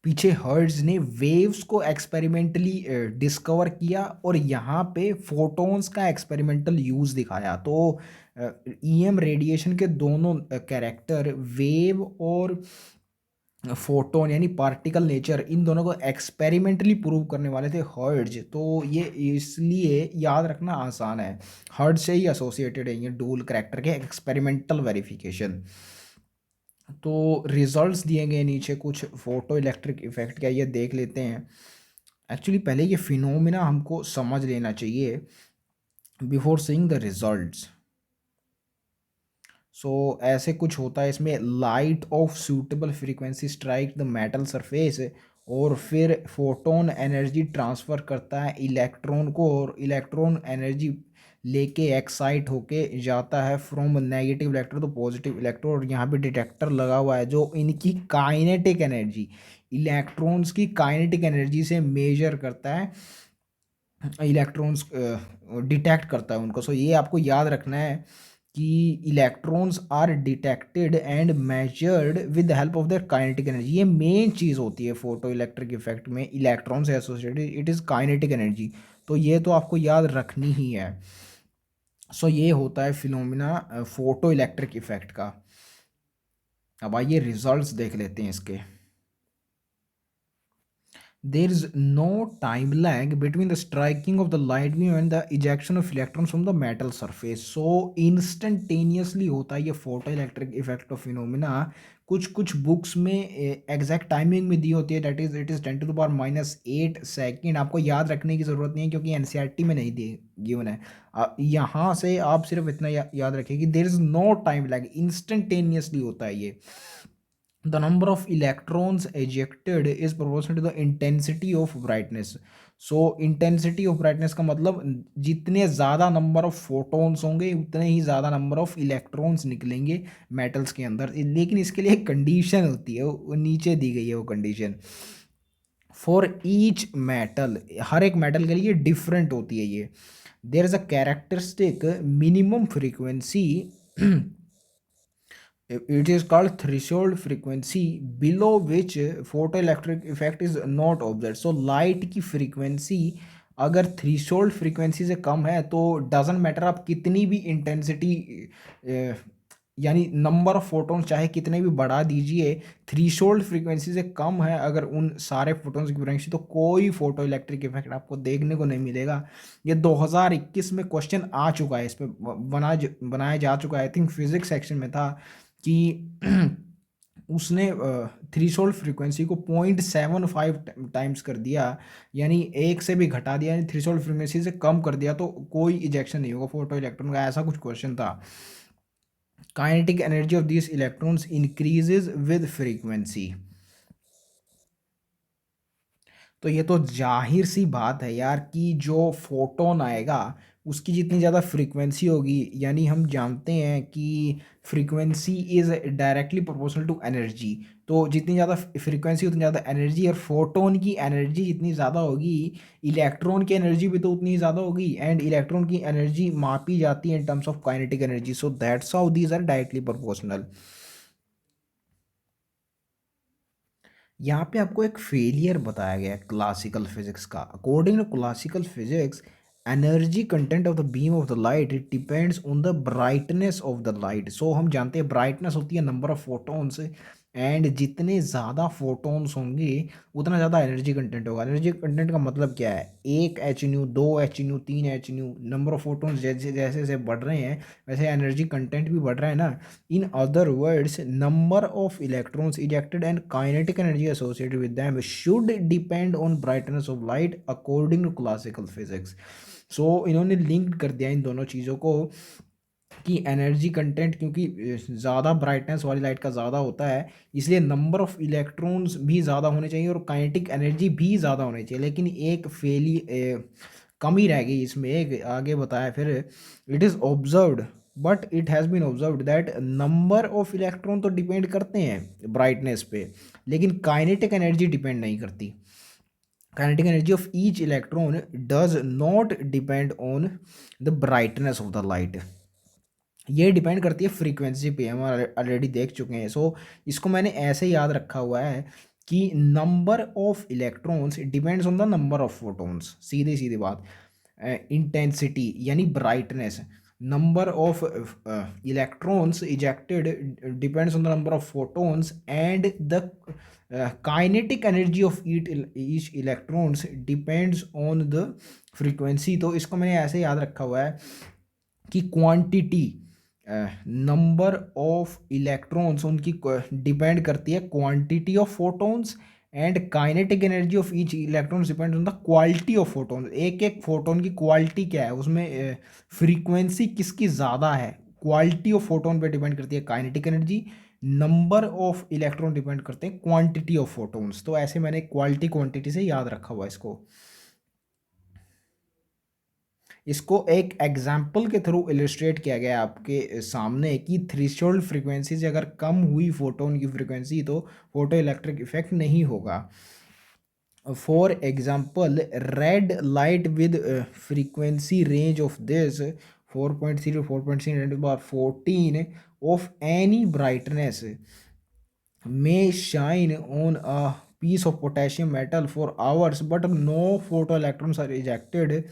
पीछे हर्ट्ज ने वेव्स को एक्सपेरिमेंटली डिस्कवर किया और यहाँ पे फोटॉन्स का एक्सपेरिमेंटल यूज़ दिखाया। तो ईएम रेडिएशन के दोनों कैरेक्टर, वेव और फोटोन यानी पार्टिकल नेचर, इन दोनों को एक्सपेरिमेंटली प्रूव करने वाले थे हर्ट्ज। तो ये इसलिए याद रखना आसान है, हर्ट्ज से ही एसोसिएटेड है ये डूल करैक्टर के एक्सपेरिमेंटल वेरिफिकेशन। तो रिजल्ट्स दिए गए नीचे कुछ फोटो इलेक्ट्रिक इफेक्ट का, ये देख लेते हैं। एक्चुअली पहले ये फिनोमिना हमको समझ लेना चाहिए बिफोर सीइंग द रिजल्ट्स। सो ऐसे कुछ होता है इसमें, light of suitable frequency strike the metal surface, और फिर फोटोन एनर्जी ट्रांसफ़र करता है इलेक्ट्रॉन को, और इलेक्ट्रॉन एनर्जी लेके एक्साइट होके जाता है फ्रॉम नेगेटिव इलेक्ट्रॉन तो पॉजिटिव इलेक्ट्रॉन। और यहाँ पे डिटेक्टर लगा हुआ है जो इनकी काइनेटिक एनर्जी, इलेक्ट्रॉन्स की काइनेटिक एनर्जी से मेजर करता है, इलेक्ट्रॉन्स डिटेक्ट करता है उनको। सो ये आपको याद रखना है कि electrons are detected and measured with the help of their kinetic energy. ये मेन चीज़ होती है फोटो इलेक्ट्रिक इफेक्ट में, इलेक्ट्रॉन से associated it is kinetic energy. तो ये तो आपको याद रखनी ही है। सो ये होता है फिनोमिना फोटो इलेक्ट्रिक इफेक्ट का। अब आइए रिजल्ट्स देख लेते हैं इसके। There is no time lag between the striking of the light beam and the ejection of electrons from the metal surface. So instantaneously होता है ये photo electric effect of phenomena. कुछ कुछ बुक्स में एग्जैक्ट टाइमिंग में दी होती है, that is it is 10⁻⁸ second. आपको याद रखने की ज़रूरत नहीं है क्योंकि एनसीईआरटी में नहीं दी गिवन है। यहाँ से आप सिर्फ इतना याद रखिए कि there is no time lag, instantaneously होता है ये। The number of electrons ejected is proportional to the intensity of brightness. So intensity of brightness का मतलब जितने ज़्यादा नंबर ऑफ फोटोन्स होंगे उतने ही ज़्यादा नंबर ऑफ इलेक्ट्रॉन्स निकलेंगे मेटल्स के अंदर। लेकिन इसके लिए एक कंडीशन होती है, वो नीचे दी गई है वो कंडीशन। फॉर ईच मेटल, हर एक मेटल के लिए डिफरेंट होती है ये। There is a characteristic minimum frequency, it is called threshold frequency below which photoelectric effect is not observed. So light की frequency अगर थ्रीशोल्ड फ्रीक्वेंसी से कम है तो डजेंट मैटर आप कितनी भी इंटेंसिटी यानी नंबर ऑफ फोटोन्स चाहे कितने भी बढ़ा दीजिए, थ्रीशोल्ड फ्रीक्वेंसी से कम है अगर उन सारे फोटोन्स की फ्रीक्वेंसी, तो कोई फोटो इलेक्ट्रिक इफेक्ट आपको देखने को नहीं मिलेगा। ये 2021 में क्वेश्चन आ चुका है, इस पर बनाया जा चुका है, आई थिंक फिजिक्स सेक्शन में था कि उसने थ्रीशोल्ड फ्रीक्वेंसी को 0.75 टाइम्स कर दिया, यानी एक से भी घटा दिया, यानी थ्रीशोल्ड फ्रीक्वेंसी से कम कर दिया तो कोई इजेक्शन नहीं होगा फोटो इलेक्ट्रॉन का, ऐसा कुछ क्वेश्चन था। Kinetic energy of this electrons increases with frequency. तो ये तो जाहिर सी बात है यार कि जो फोटोन आएगा उसकी जितनी ज़्यादा फ्रीक्वेंसी होगी, यानी हम जानते हैं कि frequency is directly proportional to energy. तो जितनी ज़्यादा फ्रीक्वेंसी उतनी ज़्यादा एनर्जी, और फोटोन की एनर्जी जितनी ज़्यादा होगी इलेक्ट्रॉन की एनर्जी भी तो उतनी ज़्यादा होगी। एंड इलेक्ट्रॉन की एनर्जी मापी जाती है in terms of kinetic energy, so that's how these are directly proportional. यहाँ पे आपको एक फेलियर बताया गया है क्लासिकल फिजिक्स का। According to classical physics, energy content of the beam of the light it depends on the brightness of the light. So हम जानते हैं ब्राइटनेस होती है नंबर ऑफ फोटोन्स, एंड जितने ज़्यादा फोटोन्स होंगे उतना ज़्यादा एनर्जी कंटेंट होगा। एनर्जी कंटेंट का मतलब क्या है, 1 h, 2 h, 3 h, number of photons जैसे जैसे जैसे बढ़ रहे हैं वैसे एनर्जी कंटेंट भी बढ़ रहा है ना। In other words, number of electrons ejected and kinetic energy associated with them should depend on brightness of light according to classical physics. So इन्होंने लिंक कर दिया इन दोनों चीज़ों को कि एनर्जी कंटेंट क्योंकि ज़्यादा ब्राइटनेस वाली लाइट का ज़्यादा होता है, इसलिए नंबर ऑफ इलेक्ट्रॉन्स भी ज़्यादा होने चाहिए और काइनेटिक एनर्जी भी ज़्यादा होनी चाहिए। लेकिन एक कमी रह गई इसमें, एक आगे बताया फिर, it is observed but it has been observed that number of electron तो डिपेंड करते हैं ब्राइटनेस पे, लेकिन काइनेटिक एनर्जी डिपेंड नहीं करती। Kinetic energy of each electron does not depend on the brightness of the light, ये depend करती है फ्रीक्वेंसी पे, हम ऑलरेडी देख चुके हैं। सो इसको मैंने ऐसे याद रखा हुआ है कि number of electrons depends on the number of photons, सीधी सीधी बात। इंटेंसिटी यानी brightness, number of electrons ejected depends on the number of photons, and the kinetic energy of each electrons depends on the frequency. तो इसको मैंने ऐसे याद रखा हुआ है कि क्वांटिटी नंबर ऑफ इलेक्ट्रॉन्स उनकी डिपेंड करती है quantity of photons, and kinetic energy of each electron depend on the quality of photon. एक एक फोटोन की क्वालिटी क्या है, उसमें फ्रीक्वेंसी किसकी ज़्यादा है, क्वालिटी ऑफ फोटोन पे डिपेंड करती है kinetic energy. Number of electron depend करते हैं क्वांटिटी ऑफ फोटोन्स। तो ऐसे मैंने क्वालिटी क्वांटिटी से याद रखा हुआ है इसको। इसको एक एग्जाम्पल के थ्रू इलिस्ट्रेट किया गया है आपके सामने कि थ्रेशोल्ड फ्रीक्वेंसी से अगर कम हुई फोटोन की फ्रीक्वेंसी तो फोटो इलेक्ट्रिक इफेक्ट नहीं होगा। For example red light with frequency range of this 4.3 to 4.3 × 10⁻14 of any brightness may shine on a piece of potassium metal for hours but no photoelectrons are ejected।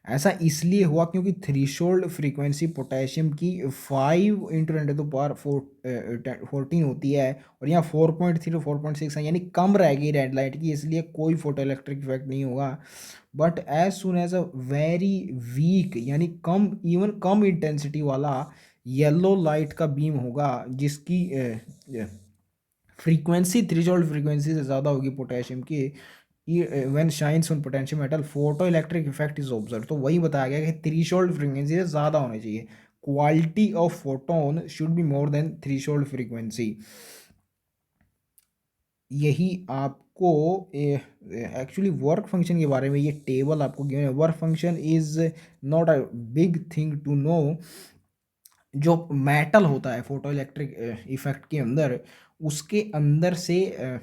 ऐसा इसलिए हुआ क्योंकि threshold frequency potassium की 5 × 10⁻14 होती है, और यहाँ 4.3 to 4.6 है, यानी कम रहेगी रेड लाइट की, इसलिए कोई फोटो इलेक्ट्रिक इफेक्ट नहीं होगा। But as soon as a very weak, यानी कम, इवन कम इंटेंसिटी वाला येलो लाइट का बीम होगा जिसकी फ्रीक्वेंसी थ्रीशोल्ड फ्रीक्वेंसी से ज़्यादा होगी पोटेशियम की, when shines on potential metal photo electric effect is observe. तो वही बताया गया कि थ्रीशोल्ड फ्रीक्वेंसी से ज़्यादा होनी चाहिए, quality of photon should be more than threshold frequency. यही आपको एक्चुअली वर्क फंक्शन के बारे में ये टेबल आपको गिवन है। Work function is not a big thing to know. जो मेटल होता है फोटो इलेक्ट्रिक इफेक्ट के अंदर, उसके अंदर से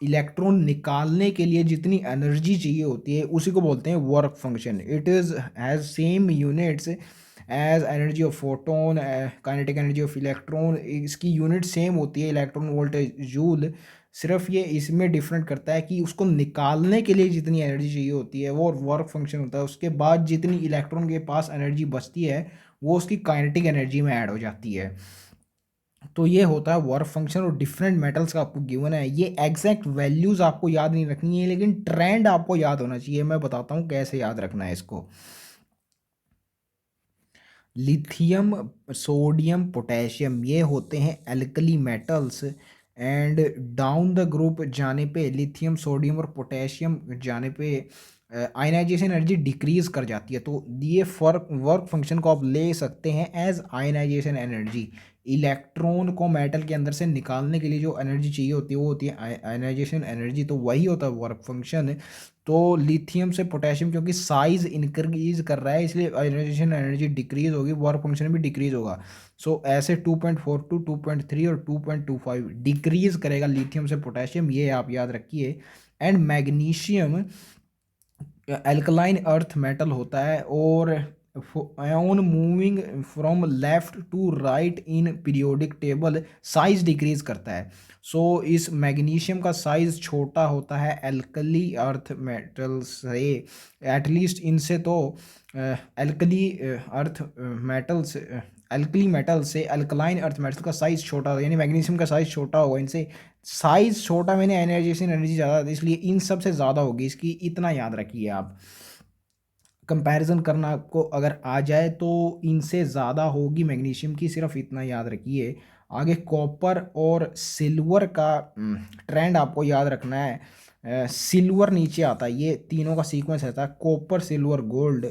इलेक्ट्रॉन निकालने के लिए जितनी एनर्जी चाहिए होती है उसी को बोलते हैं work function. It is has same units as energy of photon, kinetic energy of electron, इसकी यूनिट सेम होती है, इलेक्ट्रॉन वोल्ट जूल। सिर्फ ये इसमें डिफरेंट करता है कि उसको निकालने के लिए जितनी एनर्जी चाहिए होती है वो वर्क फंक्शन होता है, उसके बाद जितनी इलेक्ट्रॉन के पास एनर्जी बचती है वो उसकी काइनेटिक एनर्जी में ऐड हो जाती है। तो ये होता है वर्क फंक्शन, और डिफरेंट मेटल्स का आपको गिवन है। ये एग्जैक्ट वैल्यूज आपको याद नहीं रखनी है, लेकिन ट्रेंड आपको याद होना चाहिए। मैं बताता हूँ कैसे याद रखना है इसको। लिथियम, सोडियम, पोटेशियम ये होते हैं alkali metals, and down the group जाने पे लिथियम, सोडियम और पोटेशियम जाने पे आयनाइजेशन एनर्जी डिक्रीज कर जाती है। तो ये वर्क फंक्शन को आप ले सकते हैं एज आयनाइजेशन एनर्जी। इलेक्ट्रॉन को मेटल के अंदर से निकालने के लिए जो एनर्जी चाहिए होती है वो होती है आयनाइजेशन एनर्जी, तो वही होता है वर्क फंक्शन। तो लिथियम से पोटेशियम क्योंकि साइज इंक्रीज कर रहा है इसलिए आयनाइजेशन एनर्जी डिक्रीज होगी, वर्क फंक्शन भी डिक्रीज होगा। सो ऐसे 2.42, 2.3 और 2.25 डिक्रीज करेगा लिथियम से पोटेशियम, ये आप याद रखिए। And magnesium alkaline earth metal होता है, और on moving from left to right in periodic table size decrease करता है। सो इस मैग्नीशियम का साइज छोटा होता है एल्कली अर्थ मेटल से, एटलीस्ट इनसे तो एल्कली अर्थ मेटल से, एल्कली मेटल से अल्कलाइन अर्थ मेटल का साइज छोटा होगा, यानी मैग्नीशियम का साइज छोटा होगा इनसे। साइज छोटा मैंने आयनाइजेशन एनर्जी ज़्यादा, इसलिए इन सब से ज़्यादा होगी इसकी, इतना याद रखिए आप। कंपैरिजन करना आपको अगर आ जाए तो इनसे ज़्यादा होगी मैग्नीशियम की, सिर्फ इतना याद रखिए। आगे कॉपर और सिल्वर का ट्रेंड आपको याद रखना है। सिल्वर नीचे आता है, ये तीनों का सीक्वेंस रहता है, कॉपर, सिल्वर, गोल्ड,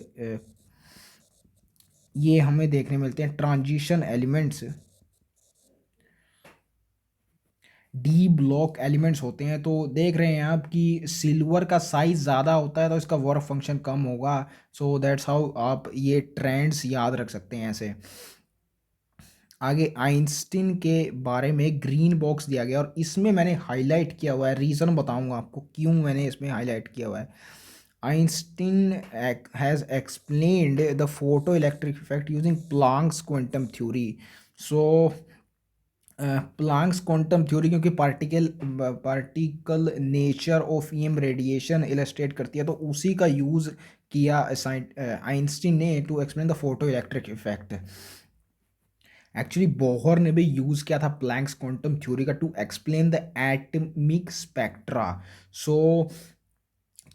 ये हमें देखने मिलते हैं transition elements, D block elements होते हैं। तो देख रहे हैं आप कि सिल्वर का साइज ज़्यादा होता है तो इसका वर्क फंक्शन कम होगा। सो दैट्स हाउ आप ये ट्रेंड्स याद रख सकते हैं ऐसे। आगे आइंस्टीन के बारे में ग्रीन बॉक्स दिया गया और इसमें मैंने हाईलाइट किया हुआ है, रीज़न बताऊंगा आपको क्यों मैंने इसमें हाईलाइट किया हुआ है। Einstein has explained the photo electric effect using Planck's quantum theory. So Planck's quantum theory क्योंकि particle nature of EM radiation illustrate करती है, तो उसी का यूज़ किया आइंस्टीन ने to explain the photo electric effect. Actually Bohr ने भी यूज़ किया था प्लैंक्स क्वांटम थ्योरी का to explain the atomic spectra. So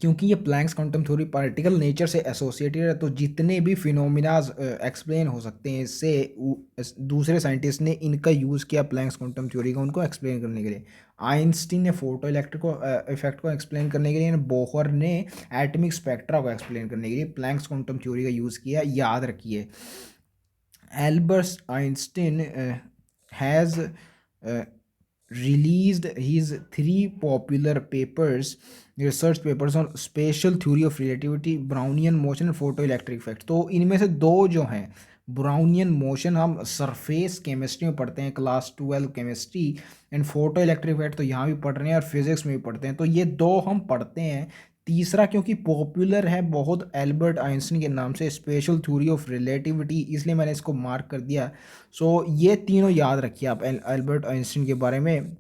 क्योंकि ये Planck's quantum theory particle nature से एसोसिएटेड है, तो जितने भी फिनोमिनाज एक्सप्लेन हो सकते हैं इससे दूसरे साइंटिस्ट ने इनका यूज़ किया प्लैंक्स क्वांटम थ्योरी का उनको एक्सप्लेन करने के लिए। आइंस्टीन ने फोटो इलेक्ट्रिक इफेक्ट को एक्सप्लेन करने के लिए, बोहर ने एटमिक स्पेक्ट्रा को एक्सप्लेन करने के लिए प्लैंक्स क्वांटम थ्योरी का यूज़ किया, याद रखिए। Albert Einstein has released his three popular papers, research papers on special theory of relativity, Brownian motion and photoelectric effect। तो इनमें से दो जो हैं, ब्राउनियन मोशन हम सरफेस केमिस्ट्री में पढ़ते हैं, class 12 chemistry, and photo electric effect तो यहाँ भी पढ़ रहे हैं और फिजिक्स में भी पढ़ते हैं, तो ये दो हम पढ़ते हैं। तीसरा क्योंकि पॉपुलर है बहुत, एल्बर्ट आइंस्टीन के नाम से, स्पेशल थ्योरी ऑफ रिलेटिविटी, इसलिए मैंने इसको मार्क कर दिया। सो ये तीनों याद रखिए आप एल्बर्ट आइंस्टीन के बारे में।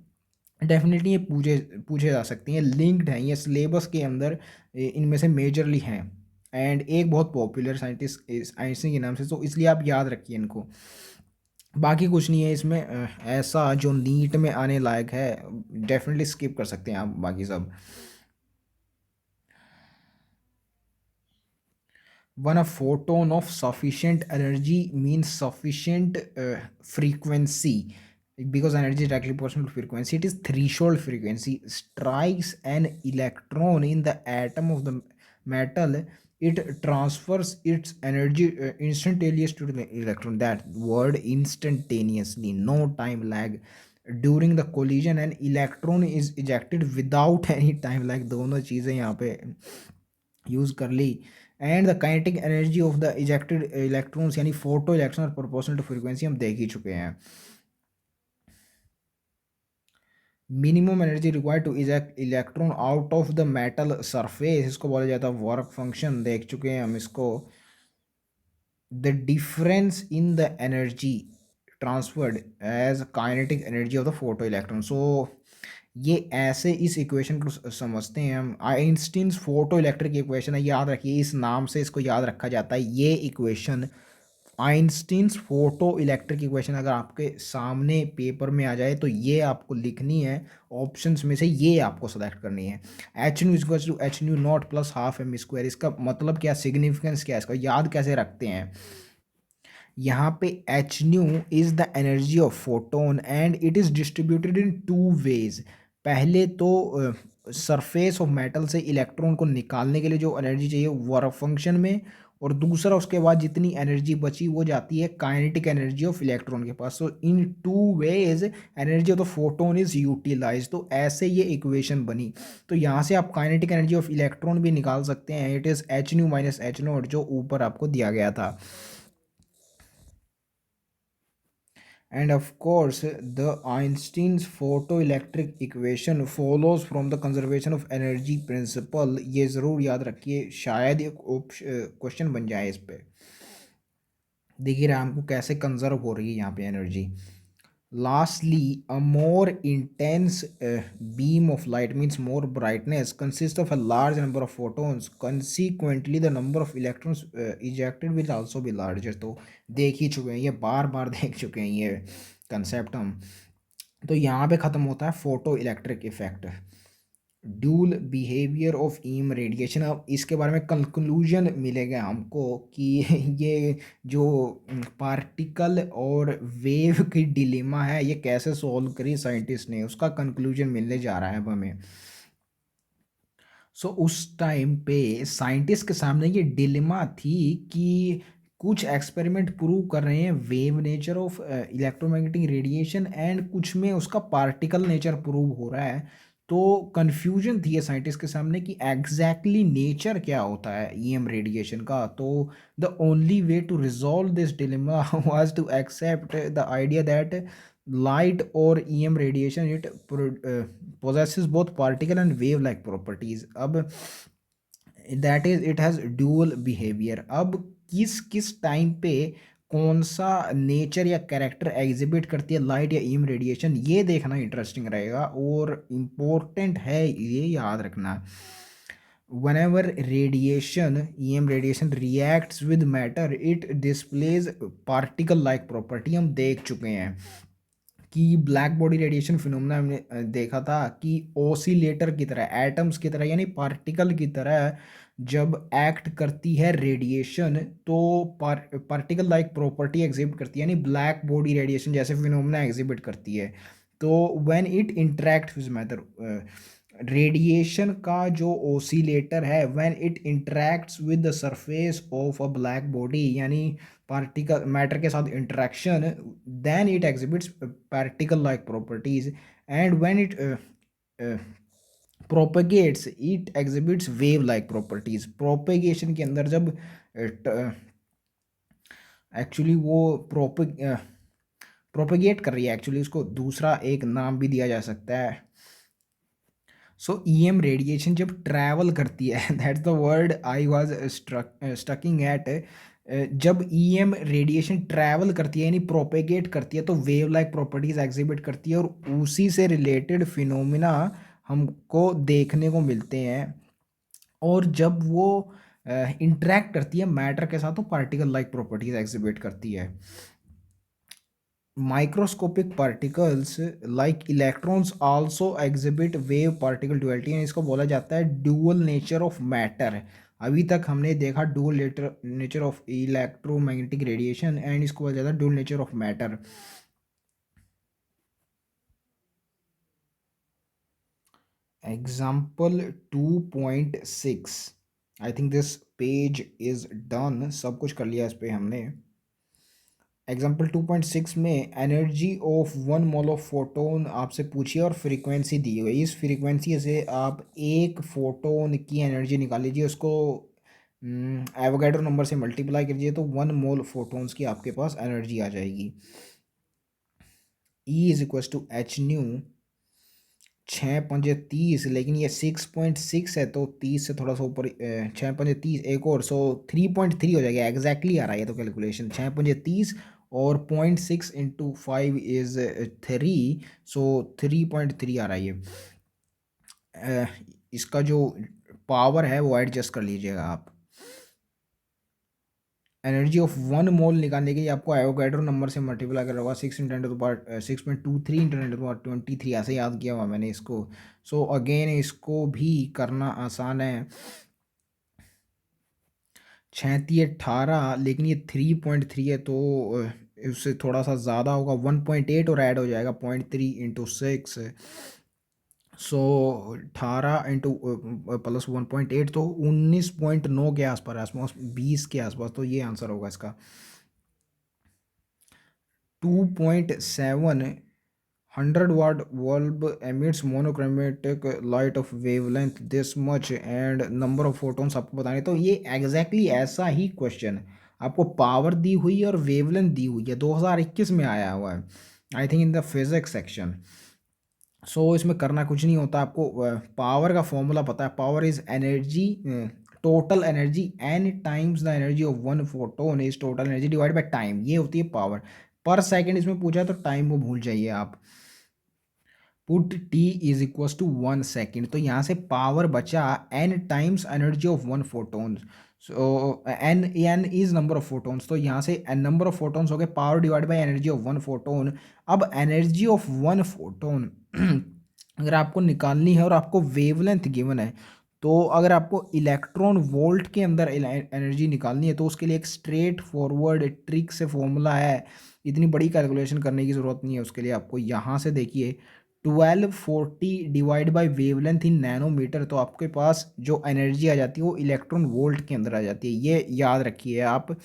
डेफिनेटली ये पूछे पूछे जा सकती हैं, लिंक्ड हैं ये सिलेबस के अंदर, इनमें से मेजरली हैं। एंड एक बहुत पॉपुलर साइंटिस्ट आइंस्टीन के नाम से, तो इसलिए आप याद रखिए इनको। बाकी कुछ नहीं है इसमें ऐसा जो नीट में आने लायक है, डेफिनेटली स्किप कर सकते हैं आप बाकी सब। When a photon of sufficient energy means sufficient frequency, because energy is directly proportional to frequency, it is threshold frequency, strikes an electron in the atom of the metal, it transfers its energy instantaneously to the electron. That word, instantaneously, no time lag. During the collision an electron is ejected without any time lag। दोनों चीज़ें यहाँ पे use कर ली। And the kinetic energy of the ejected electrons यानी photo electron और proportional to frequency हम देख ही चुके हैं। Minimum energy required to eject electron out of the metal surface, इसको बोला जाता है वर्क फंक्शन, देख चुके हैं हम इसको। The difference in the energy transferred as kinetic energy of the photo electron. So ये ऐसे इस इक्वेशन को समझते हैं हम, आइंस्टीन फोटो इलेक्ट्रिक इक्वेशन है, याद रखिए इस नाम से इसको याद रखा जाता है। ये equation Einstein photo electric equation अगर आपके सामने पेपर में आ जाए तो ये आपको लिखनी है, ऑप्शंस में से ये आपको सेलेक्ट करनी है। H nu equals to h nu not plus half m square, इसका मतलब क्या, सिग्निफिकेंस क्या है इसका, याद कैसे रखते हैं। यहाँ पे h nu is the energy of photon and it is distributed in two ways. पहले तो सरफेस ऑफ मेटल से इलेक्ट्रॉन को निकालने के लिए जो एनर्जी चाहिए वर्क फंक्शन में, और दूसरा उसके बाद जितनी एनर्जी बची वो जाती है काइनेटिक एनर्जी ऑफ इलेक्ट्रॉन के पास। So in two ways energy of the photon is utilize, तो ऐसे ये इक्वेशन बनी। तो यहाँ से आप काइनेटिक एनर्जी ऑफ इलेक्ट्रॉन भी निकाल सकते हैं, it is H nu minus H not जो ऊपर आपको दिया गया था। And of course, the Einstein's photoelectric equation follows from the conservation of energy principle। ये ज़रूर याद रखिए, शायद एक क्वेश्चन बन जाए इस पे। देखिए रहा हमको कैसे कंजर्व हो रही है यहाँ पे energy. Lastly, a more intense beam of light means more brightness consists of a large number of photons. Consequently, the number of electrons ejected will also be larger। तो देख ही चुके हैं ये, बार बार देख चुके हैं ये कंसेप्ट हम। तो यहाँ पे ख़त्म होता है photo electric effect, dual behaviour of ईम रेडिएशन। अब इसके बारे में कंक्लूजन मिलेगा हमको कि ये जो पार्टिकल और वेव की डिलेमा है ये कैसे सॉल्व करी साइंटिस्ट ने, उसका कंक्लूजन मिलने जा रहा है अब हमें। सो उस टाइम पे साइंटिस्ट के सामने ये डिलेमा थी कि कुछ एक्सपेरिमेंट प्रूव कर रहे हैं wave nature of electromagnetic radiation, and कुछ में उसका पार्टिकल नेचर प्रूव हो रहा है। तो कन्फ्यूजन थी ये साइंटिस्ट के सामने कि एग्जैक्टली नेचर क्या होता है ईएम रेडिएशन का। तो the only way to resolve this dilemma was to accept the idea that light or EM radiation it possesses both particle and wave like properties। अब that is it has dual behavior। अब किस किस time पे कौन सा nature या character exhibit करती है लाइट या ईम रेडिएशन, ये देखना इंटरेस्टिंग रहेगा और इम्पोर्टेंट है, ये याद रखना। whenever radiation EM radiation reacts with matter it displays particle like property, हम देख चुके हैं कि ब्लैक बॉडी रेडिएशन फिनोमेना हमने देखा था कि ओसिलेटर की तरह, एटम्स की तरह, यानी पार्टिकल की तरह जब एक्ट करती है रेडिएशन, तो पार्टिकल लाइक प्रॉपर्टी एग्जिबिट करती है, यानी ब्लैक बॉडी रेडिएशन जैसे फिनोमेना एग्जिबिट करती है। तो when it interact with matter, radiation का जो ओसिलेटर है, when it interacts with the surface of a black body, यानी पार्टिकल मैटर के साथ interaction, then it exhibits particle like properties, and when it propagates it exhibits wave like properties. Propagation के अंदर जब actually वो propagate कर रही है, एक्चुअली उसको दूसरा एक नाम भी दिया जा सकता है। सो ईएम रेडिएशन जब ट्रैवल करती है, that's the word I was stucking at. जब ईएम रेडिएशन ट्रैवल करती है यानी प्रोपेगेट करती है, तो वेव लाइक प्रॉपर्टीज एग्जिबिट करती है, और उसी से रिलेटेड फिनोमिना हमको देखने को मिलते हैं। और जब वो इंटरेक्ट करती है मैटर के साथ, तो पार्टिकल लाइक प्रॉपर्टीज एग्जिबिट करती है। Microscopic particles like electrons also exhibit wave particle duality, इसको बोला जाता है ड्यूअल नेचर ऑफ मैटर। अभी तक हमने देखा dual nature of electromagnetic radiation, and इसको बोला जाता है dual nature of matter. Example 2.6, I think this page is done, सब कुछ कर लिया इस पे हमने। एग्जाम्पल 2.6 में energy of 1 mole of photon आपसे पूछिए और फ्रीक्वेंसी दी हुई। इस फ्रीक्वेंसी से आप एक फोटोन की एनर्जी निकाल लीजिए, उसको एवोगैड्रो नंबर से मल्टीप्लाई कीजिए, तो 1 मोल फोटोन्स की आपके पास एनर्जी आ जाएगी। E is equal to h nu, 6×5 30, लेकिन ये 6.6 है तो 30 से थोड़ा सा ऊपर, 6×5 30 एक और, सो 3.3 हो जाएगा। एग्जैक्टली आ रहा है ये तो कैलकुलेशन, 6×30 और 0.6 × 5 इज 3, सो 3.3 आ रहा है ये। इसका जो पावर है वो एडजस्ट कर लीजिएगा आप। एनर्जी ऑफ 1 मोल निकालने के लिए आपको एवोगैड्रो नंबर से मल्टीप्लाई करना होगा, 6×10⁻⁻23 ऐसे याद किया हुआ मैंने इसको। सो अगेन इसको भी करना आसान है। 6×3 = 18, लेकिन ये 3.3 है तो उससे थोड़ा सा ज़्यादा होगा, 1.8 और ऐड हो जाएगा 0.3 × 6, सो 18 प्लस 1.8 तो 19.9 के आसपास, 20 के आसपास, तो ये आंसर होगा इसका। 2.7 100 watt bulb emits monochromatic light of wavelength this much and number of photons आपको बताने, तो ये एग्जैक्टली ऐसा ही क्वेश्चन, आपको पावर दी हुई है और वेवलेंथ दी हुई है, 2021 में आया हुआ है, I think in the physics section. So इसमें करना कुछ नहीं होता, आपको पावर का फॉर्मूला पता है। Power is energy, total energy n times the energy of 1 photon is total energy divide by time, ये होती है पावर। पर सेकंड इसमें पूछा है तो टाइम को भूल जाइए आप। Put t is equal to 1 second, तो यहाँ से पावर बचा n times energy of 1 photon. So n is number of photons, तो यहाँ से n नंबर ऑफ फोटोन्स हो गए, power divide by energy of 1 photon. अब एनर्जी ऑफ 1 फोटोन अगर आपको निकालनी है और आपको वेवलेंथ गिवन है, तो अगर आपको इलेक्ट्रॉन वोल्ट के अंदर एनर्जी निकालनी है, तो उसके लिए एक स्ट्रेट फॉरवर्ड ट्रिक से फॉर्मूला है, इतनी बड़ी कैलकुलेशन करने की ज़रूरत नहीं है उसके लिए। आपको यहाँ से देखिए 1240 divide by wavelength in nanometer, तो आपके पास जो एनर्जी आ जाती है वो इलेक्ट्रॉन वोल्ट के अंदर आ जाती है, ये याद रखिए आप।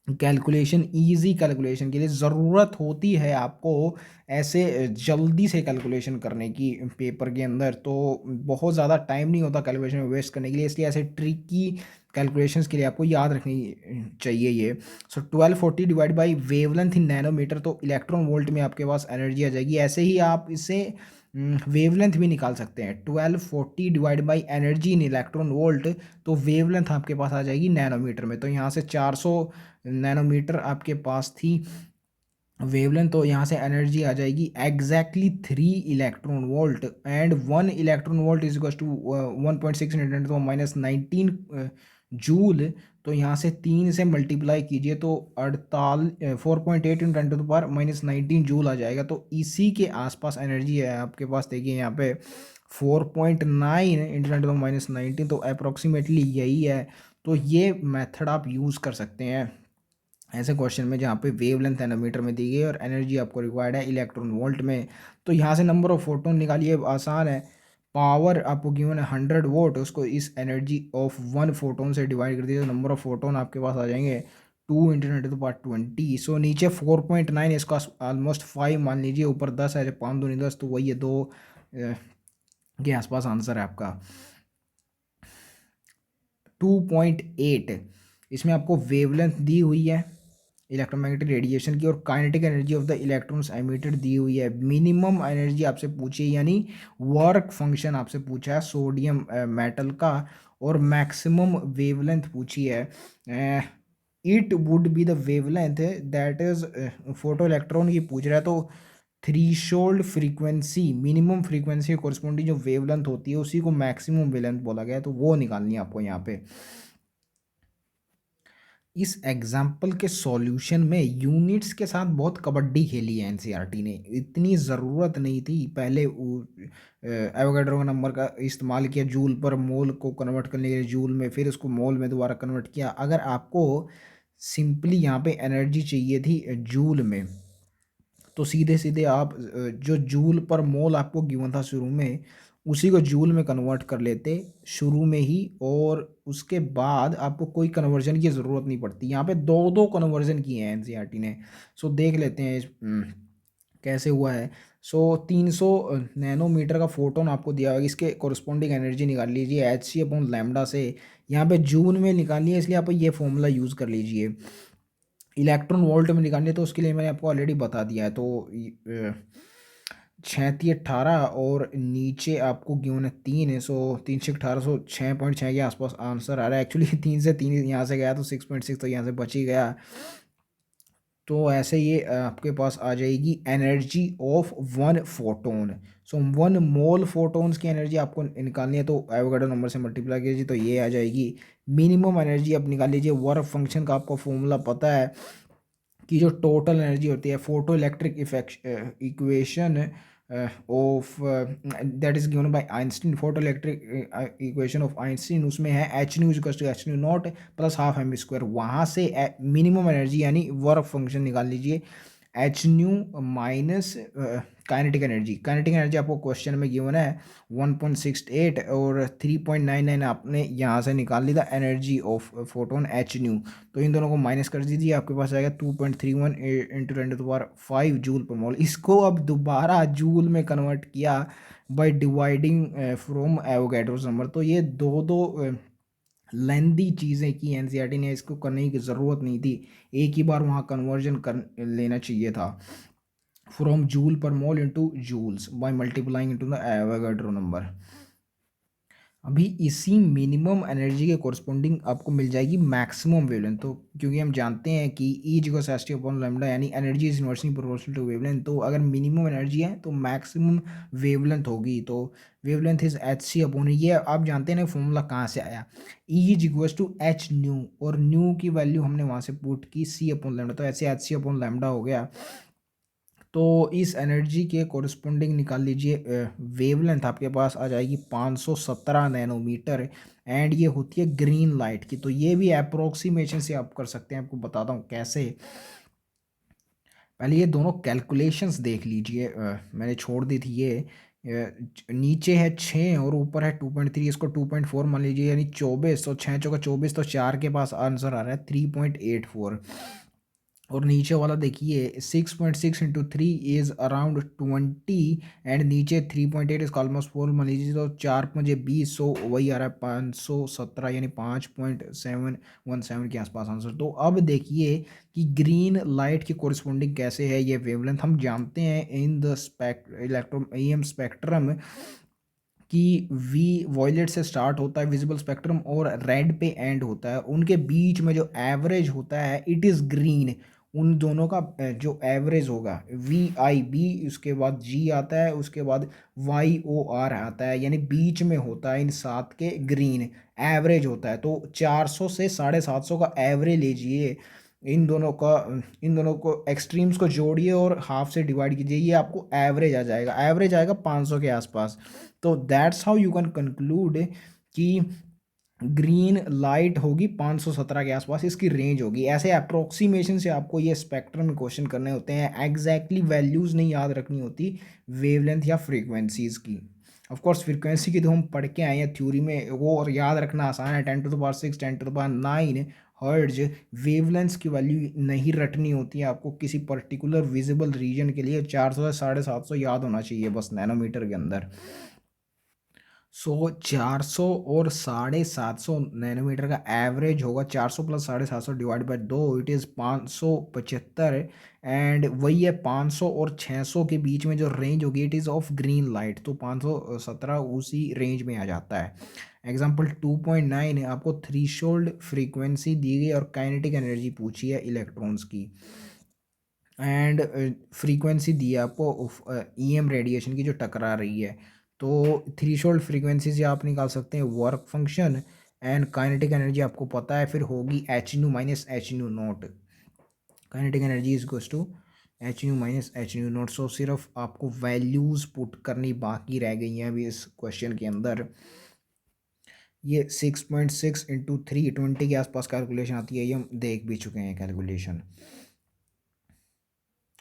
कैलकुलेशन, इजी कैलकुलेशन के लिए ज़रूरत होती है आपको ऐसे जल्दी से कैलकुलेशन करने की पेपर के अंदर, तो बहुत ज़्यादा टाइम नहीं होता कैलकुलेशन में वेस्ट करने के लिए, इसलिए ऐसे ट्रिकी कैलकुलेशंस के लिए आपको याद रखनी चाहिए ये। So 1240 divide by wavelength in nanometer, तो इलेक्ट्रॉन वोल्ट में आपके पास एनर्जी आ जाएगी। ऐसे ही आप इसे वेवलेंथ भी निकाल सकते हैं, 1240 divide by energy in electron volt, तो वेवलेंथ आपके पास आ जाएगी नैनोमीटर में। तो यहाँ से 400 नैनोमीटर आपके पास थी वेवलेंथ, तो यहाँ से एनर्जी आ जाएगी exactly 3 electron volt, and 1 electron volt is equal to 1.6 × 10⁻19 joule, तो यहाँ से 3 से मल्टीप्लाई कीजिए तो 4.8 × 10⁻19 जूल आ जाएगा। तो इसी के आसपास एनर्जी है आपके पास। देखिए यहाँ पे 4.9 × 10⁻19, तो अप्रोक्सीमेटली यही है। तो ये मेथड आप यूज़ कर सकते हैं ऐसे क्वेश्चन में जहाँ पे वेवलेंथ नैनोमीटर में दी गई है और एनर्जी आपको रिक्वायर्ड है इलेक्ट्रॉन वोल्ट में। तो यहाँ से नंबर ऑफ फोटोन निकालिए, आसान है। पावर आपको गिवन है 100 वोट, उसको इस एनर्जी ऑफ 1 फोटोन से डिवाइड कर दिए तो नंबर ऑफ फोटोन आपके पास आ जाएंगे 2 × 10⁻20। सो नीचे 4.9, इसका ऑलमोस्ट 5 मान लीजिए, ऊपर 10 है, 5 दूनी 10, तो वही है 2 के आसपास आंसर है आपका 2.8। इसमें आपको वेवलेंथ दी हुई है इलेक्ट्रोमैग्नेटिक रेडिएशन की और kinetic energy of the electrons emitted दी हुई है। मिनिमम एनर्जी आपसे पूछी है, यानी वर्क फंक्शन आपसे पूछा है सोडियम मेटल का, और मैक्सिमम वेवलेंथ पूछी है। It would be the wavelength that is photo electron की पूछ रहा है, तो threshold frequency, minimum frequency corresponding जो वेवलेंथ होती है उसी को मैक्सिमम वेवलेंथ बोला गया है, तो वो निकालनी है आपको यहाँ पे। इस एग्जाम्पल के सॉल्यूशन में यूनिट्स के साथ बहुत कबड्डी खेली है एनसीईआरटी ने। इतनी ज़रूरत नहीं थी, पहले एवोगैड्रो का नंबर का इस्तेमाल किया जूल पर मोल को कन्वर्ट करने के लिए जूल में, फिर उसको मोल में दोबारा कन्वर्ट किया। अगर आपको सिंपली यहाँ पे एनर्जी चाहिए थी जूल में, तो सीधे सीधे आप जो जूल पर मोल आपको गिवन था शुरू में, उसी को जूल में कन्वर्ट कर लेते शुरू में ही, और उसके बाद आपको कोई कन्वर्जन की ज़रूरत नहीं पड़ती। यहाँ पे दो दो कन्वर्जन किए हैं एनसीईआरटी ने। सो देख लेते हैं कैसे हुआ है। सो 300 नैनोमीटर का फोटोन आपको दिया होगा, इसके कोरिस्पोंडिंग एनर्जी निकाल लीजिए hc/λ से। यहाँ पे जूल में निकालनी है, इसलिए आप ये फॉर्मूला यूज़ कर लीजिए। इलेक्ट्रॉन वोल्ट में निकालनी है तो उसके लिए मैंने आपको ऑलरेडी बता दिया है। तो 3618 और नीचे आपको गिवन है 3 है, सो 3 से 18, सो 6.6 के आसपास आंसर आ रहा है। एक्चुअली 3 से 3 यहाँ से गया तो 6.6, तो यहाँ से बच ही गया। तो ऐसे ये आपके पास आ जाएगी energy of 1 photon. So 1 mole photons की एनर्जी आपको निकालनी है, तो एवोगाड्रो नंबर से मल्टीप्लाई कीजिए तो ये आ जाएगी। मिनिमम एनर्जी आप निकाल लीजिए, वर्क फंक्शन का आपको फॉर्मूला पता है कि जो टोटल एनर्जी होती है photo electric effect equation of that is given by Einstein, photo electric equation of Einstein, उसमें है h nu equal to h nu not plus half m square. वहाँ से मिनिमम एनर्जी यानी वर्क फंक्शन निकाल लीजिए, h nu minus kinetic energy आपको question में given है 1.68 और 3.99 आपने यहाँ से निकाल ली था energy of photon H new. तो इन दोनों को माइनस कर दीजिए, आपके पास आएगा 2.31 × 10⁵ जूल पर मोल। इसको अब दोबारा जूल में कन्वर्ट किया by dividing from Avogadro's number. तो ये दो दो लेंदी चीज़ें की एनसीईआरटी ने, इसको करने की ज़रूरत नहीं थी, एक ही बार वहाँ कन्वर्जन कर लेना चाहिए था from joule per mole into joules by multiplying into the Avogadro number. अभी इसी मिनिमम एनर्जी के कोरस्पोंडिंग आपको मिल जाएगी मैक्सिमम वेवलेंथ। तो क्योंकि हम जानते हैं कि E=ST/λ यानी energy is inversely proportional to wavelength, तो अगर मिनिमम एनर्जी है तो मैक्सिमम वेवलेंथ होगी, तो वेवलेंथ इज hc/, ये आप जानते हैं ना फॉर्मूला कहाँ से आया, E=h न्यू, और न्यू की वैल्यू हमने वहाँ से पुट की c/λ, तो ऐसे hc/λ हो गया। तो इस एनर्जी के कोरिस्पोंडिंग निकाल लीजिए वेवलेंथ आपके पास आ जाएगी 517 नैनोमीटर, एंड ये होती है ग्रीन लाइट की। तो ये भी अप्रोक्सीमेशन से आप कर सकते हैं, आपको बताता हूँ कैसे। पहले ये दोनों कैलकुलेशंस देख लीजिए, मैंने छोड़ दी थी ये। नीचे है 6 और ऊपर है 2.3, इसको 2.4 मान लीजिए, यानी 24, तो 6×4 = 24, तो 4 के पास आंसर आ रहा है 3.84। और नीचे वाला देखिए 6.6 × 3 इज अराउंड 20, एंड नीचे 3.8 इसका ऑलमोस्ट 4 मान लीजिए, तो 4×5 = 20, सो वही आ रहा है 517, यानी 5.717 के आसपास आंसर। तो अब देखिए कि ग्रीन लाइट की कोरिस्पोंडिंग कैसे है ये वेवलेंथ। हम जानते हैं in the electro EM spectrum कि वी वॉयलेट से स्टार्ट होता है विजिबल स्पेक्ट्रम और रेड पे एंड होता है, उनके बीच में जो एवरेज होता है इट इज़ ग्रीन, उन दोनों का जो एवरेज होगा, VIB, उसके बाद G आता है, उसके बाद YOR आता है, यानी बीच में होता है इन सात के ग्रीन, एवरेज होता है। तो 400 से 750 का एवरेज लीजिए, इन दोनों का, इन दोनों को एक्सट्रीम्स को जोड़िए और हाफ से डिवाइड कीजिए, ये आपको एवरेज आ जाएगा, एवरेज आएगा 500 के आसपास। तो that's how you can conclude कि ग्रीन लाइट होगी 517 के आसपास, इसकी रेंज होगी। ऐसे अप्रोक्सीमेशन से आपको ये स्पेक्ट्रम में क्वेश्चन करने होते हैं, एग्जैक्टली वैल्यूज़ नहीं याद रखनी होती वेवलेंथ या फ्रीक्वेंसीज़ की। ऑफ कोर्स फ्रीक्वेंसी की तो हम पढ़ के आए हैं थ्योरी में, वो और याद रखना आसान है, 10⁻6 10⁻9 हर्ट्ज। वेवलेंथ की वैल्यू नहीं रटनी होती है आपको किसी पर्टिकुलर विजिबल रीजन के लिए, 400 से 750 याद होना चाहिए बस नैनोमीटर के अंदर। 400 और 750 नैनोमीटर का एवरेज होगा, 400 plus 750 divide by 2, it is 575। And वही है 500 और 600 के बीच में जो रेंज होगी, it is of green light, तो 517 उसी रेंज में आ जाता है। एग्जाम्पल 2.9 है, आपको थ्रीशोल्ड फ्रीक्वेंसी दी गई और काइनेटिक एनर्जी पूछी है इलेक्ट्रॉन्स की, एंड फ्रीक्वेंसी दी है आपको EM रेडिएशन की जो टकरा रही है। तो थ्रीशोल्ड फ्रीक्वेंसी से आप निकाल सकते हैं work function, and kinetic energy आपको पता है, फिर होगी h nu minus h nu naught. Kinetic energy is goes to h nu minus h nu naught. So सिर्फ आपको वैल्यूज़ पुट करनी बाकी रह गई हैं अभी इस क्वेश्चन के अंदर। ये 6.6 इंटू 320 के आसपास कैलकुलेशन आती है, ये हम देख भी चुके हैं कैलकुलेशन।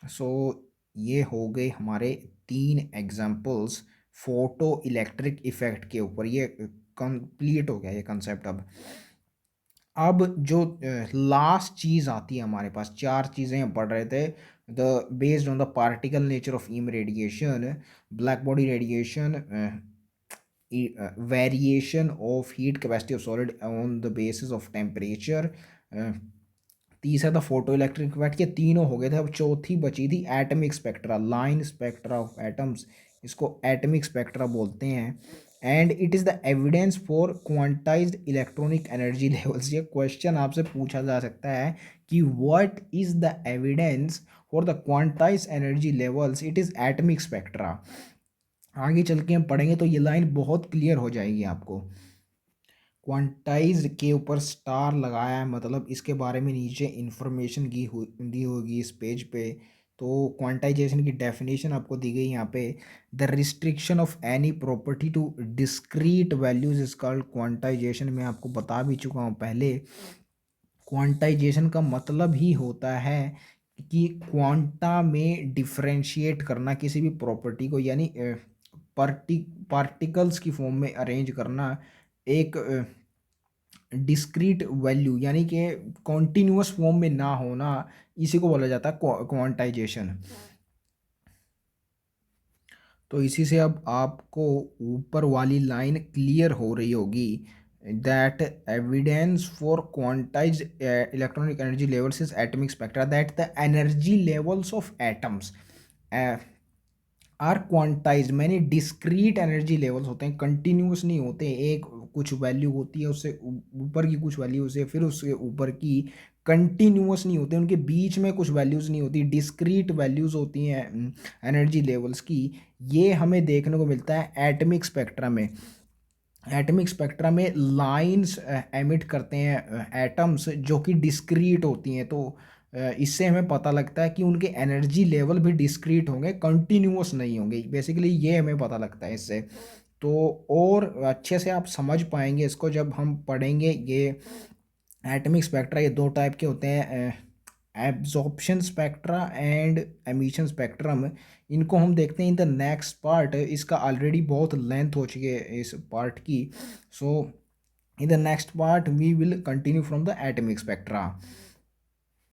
सो ये हो गए हमारे 3 एग्जाम्पल्स फोटो इलेक्ट्रिक इफेक्ट के ऊपर, ये कंप्लीट हो गया ये कंसेप्ट। अब जो लास्ट चीज़ आती है हमारे पास, 4 चीज़ें हम पढ़ रहे थे, the based on the particle nature of ईम radiation, black body radiation, variation of heat capacity of solid on the basis of temperature, तीसरा था फोटो इलेक्ट्रिक इफेक्ट। के तीनों हो गए थे, अब चौथी बची थी atomic spectra, line spectra of atoms, इसको एटमिक स्पेक्ट्रा बोलते हैं। And it is the evidence for quantized electronic energy levels. ये क्वेश्चन आपसे पूछा जा सकता है कि what is the evidence for the quantized energy levels, it is atomic spectra. आगे चल के हम पढ़ेंगे तो ये लाइन बहुत क्लियर हो जाएगी आपको। क्वांटाइज्ड के ऊपर स्टार लगाया है, मतलब इसके बारे में नीचे इन्फॉर्मेशन दी होगी इस पेज पे। तो क्वांटाइजेशन की डेफिनेशन आपको दी गई यहाँ पे, the restriction of any property to discrete values is called quantization. मैं आपको बता भी चुका हूँ पहले, क्वांटाइजेशन का मतलब ही होता है कि क्वांटा में डिफरेंशिएट करना किसी भी प्रॉपर्टी को, यानी पार्टिकल्स की फॉर्म में अरेंज करना एक डिस्क्रीट वैल्यू, यानी कि कॉन्टिन्यूअस फॉर्म में ना होना, इसी को बोला जाता है क्वांटाइजेशन। तो इसी से अब आपको ऊपर वाली लाइन क्लियर हो रही होगी, that evidence for quantized electronic energy levels is atomic spectra, that the energy levels of atoms are quantize, मैंने डिस्क्रीट एनर्जी लेवल्स होते हैं, कंटिन्यूस नहीं होते, एक कुछ वैल्यू होती है उससे ऊपर की कुछ वैल्यू से फिर उससे ऊपर की, कंटिन्यूस नहीं होते, उनके बीच में कुछ वैल्यूज़ नहीं होती, डिस्क्रीट वैल्यूज़ होती हैं एनर्जी लेवल्स की। ये हमें देखने को मिलता है एटमिक स्पेक्ट्रा में। एटमिक स्पेक्ट्रा में लाइंस एमिट करते हैं एटम्स जो कि डिस्क्रीट होती हैं, तो इससे हमें पता लगता है कि उनके एनर्जी लेवल भी डिस्क्रीट होंगे, कंटिन्यूस नहीं होंगे, बेसिकली ये हमें पता लगता है इससे। तो और अच्छे से आप समझ पाएंगे इसको जब हम पढ़ेंगे ये एटमिक स्पेक्ट्रा। ये दो टाइप के होते हैं, absorption spectra and emission spectrum. इनको हम देखते हैं इन द नेक्स्ट पार्ट, इसका ऑलरेडी बहुत लेंथ हो चुकी है इस पार्ट की। So in the next part we will continue from the atomic spectra.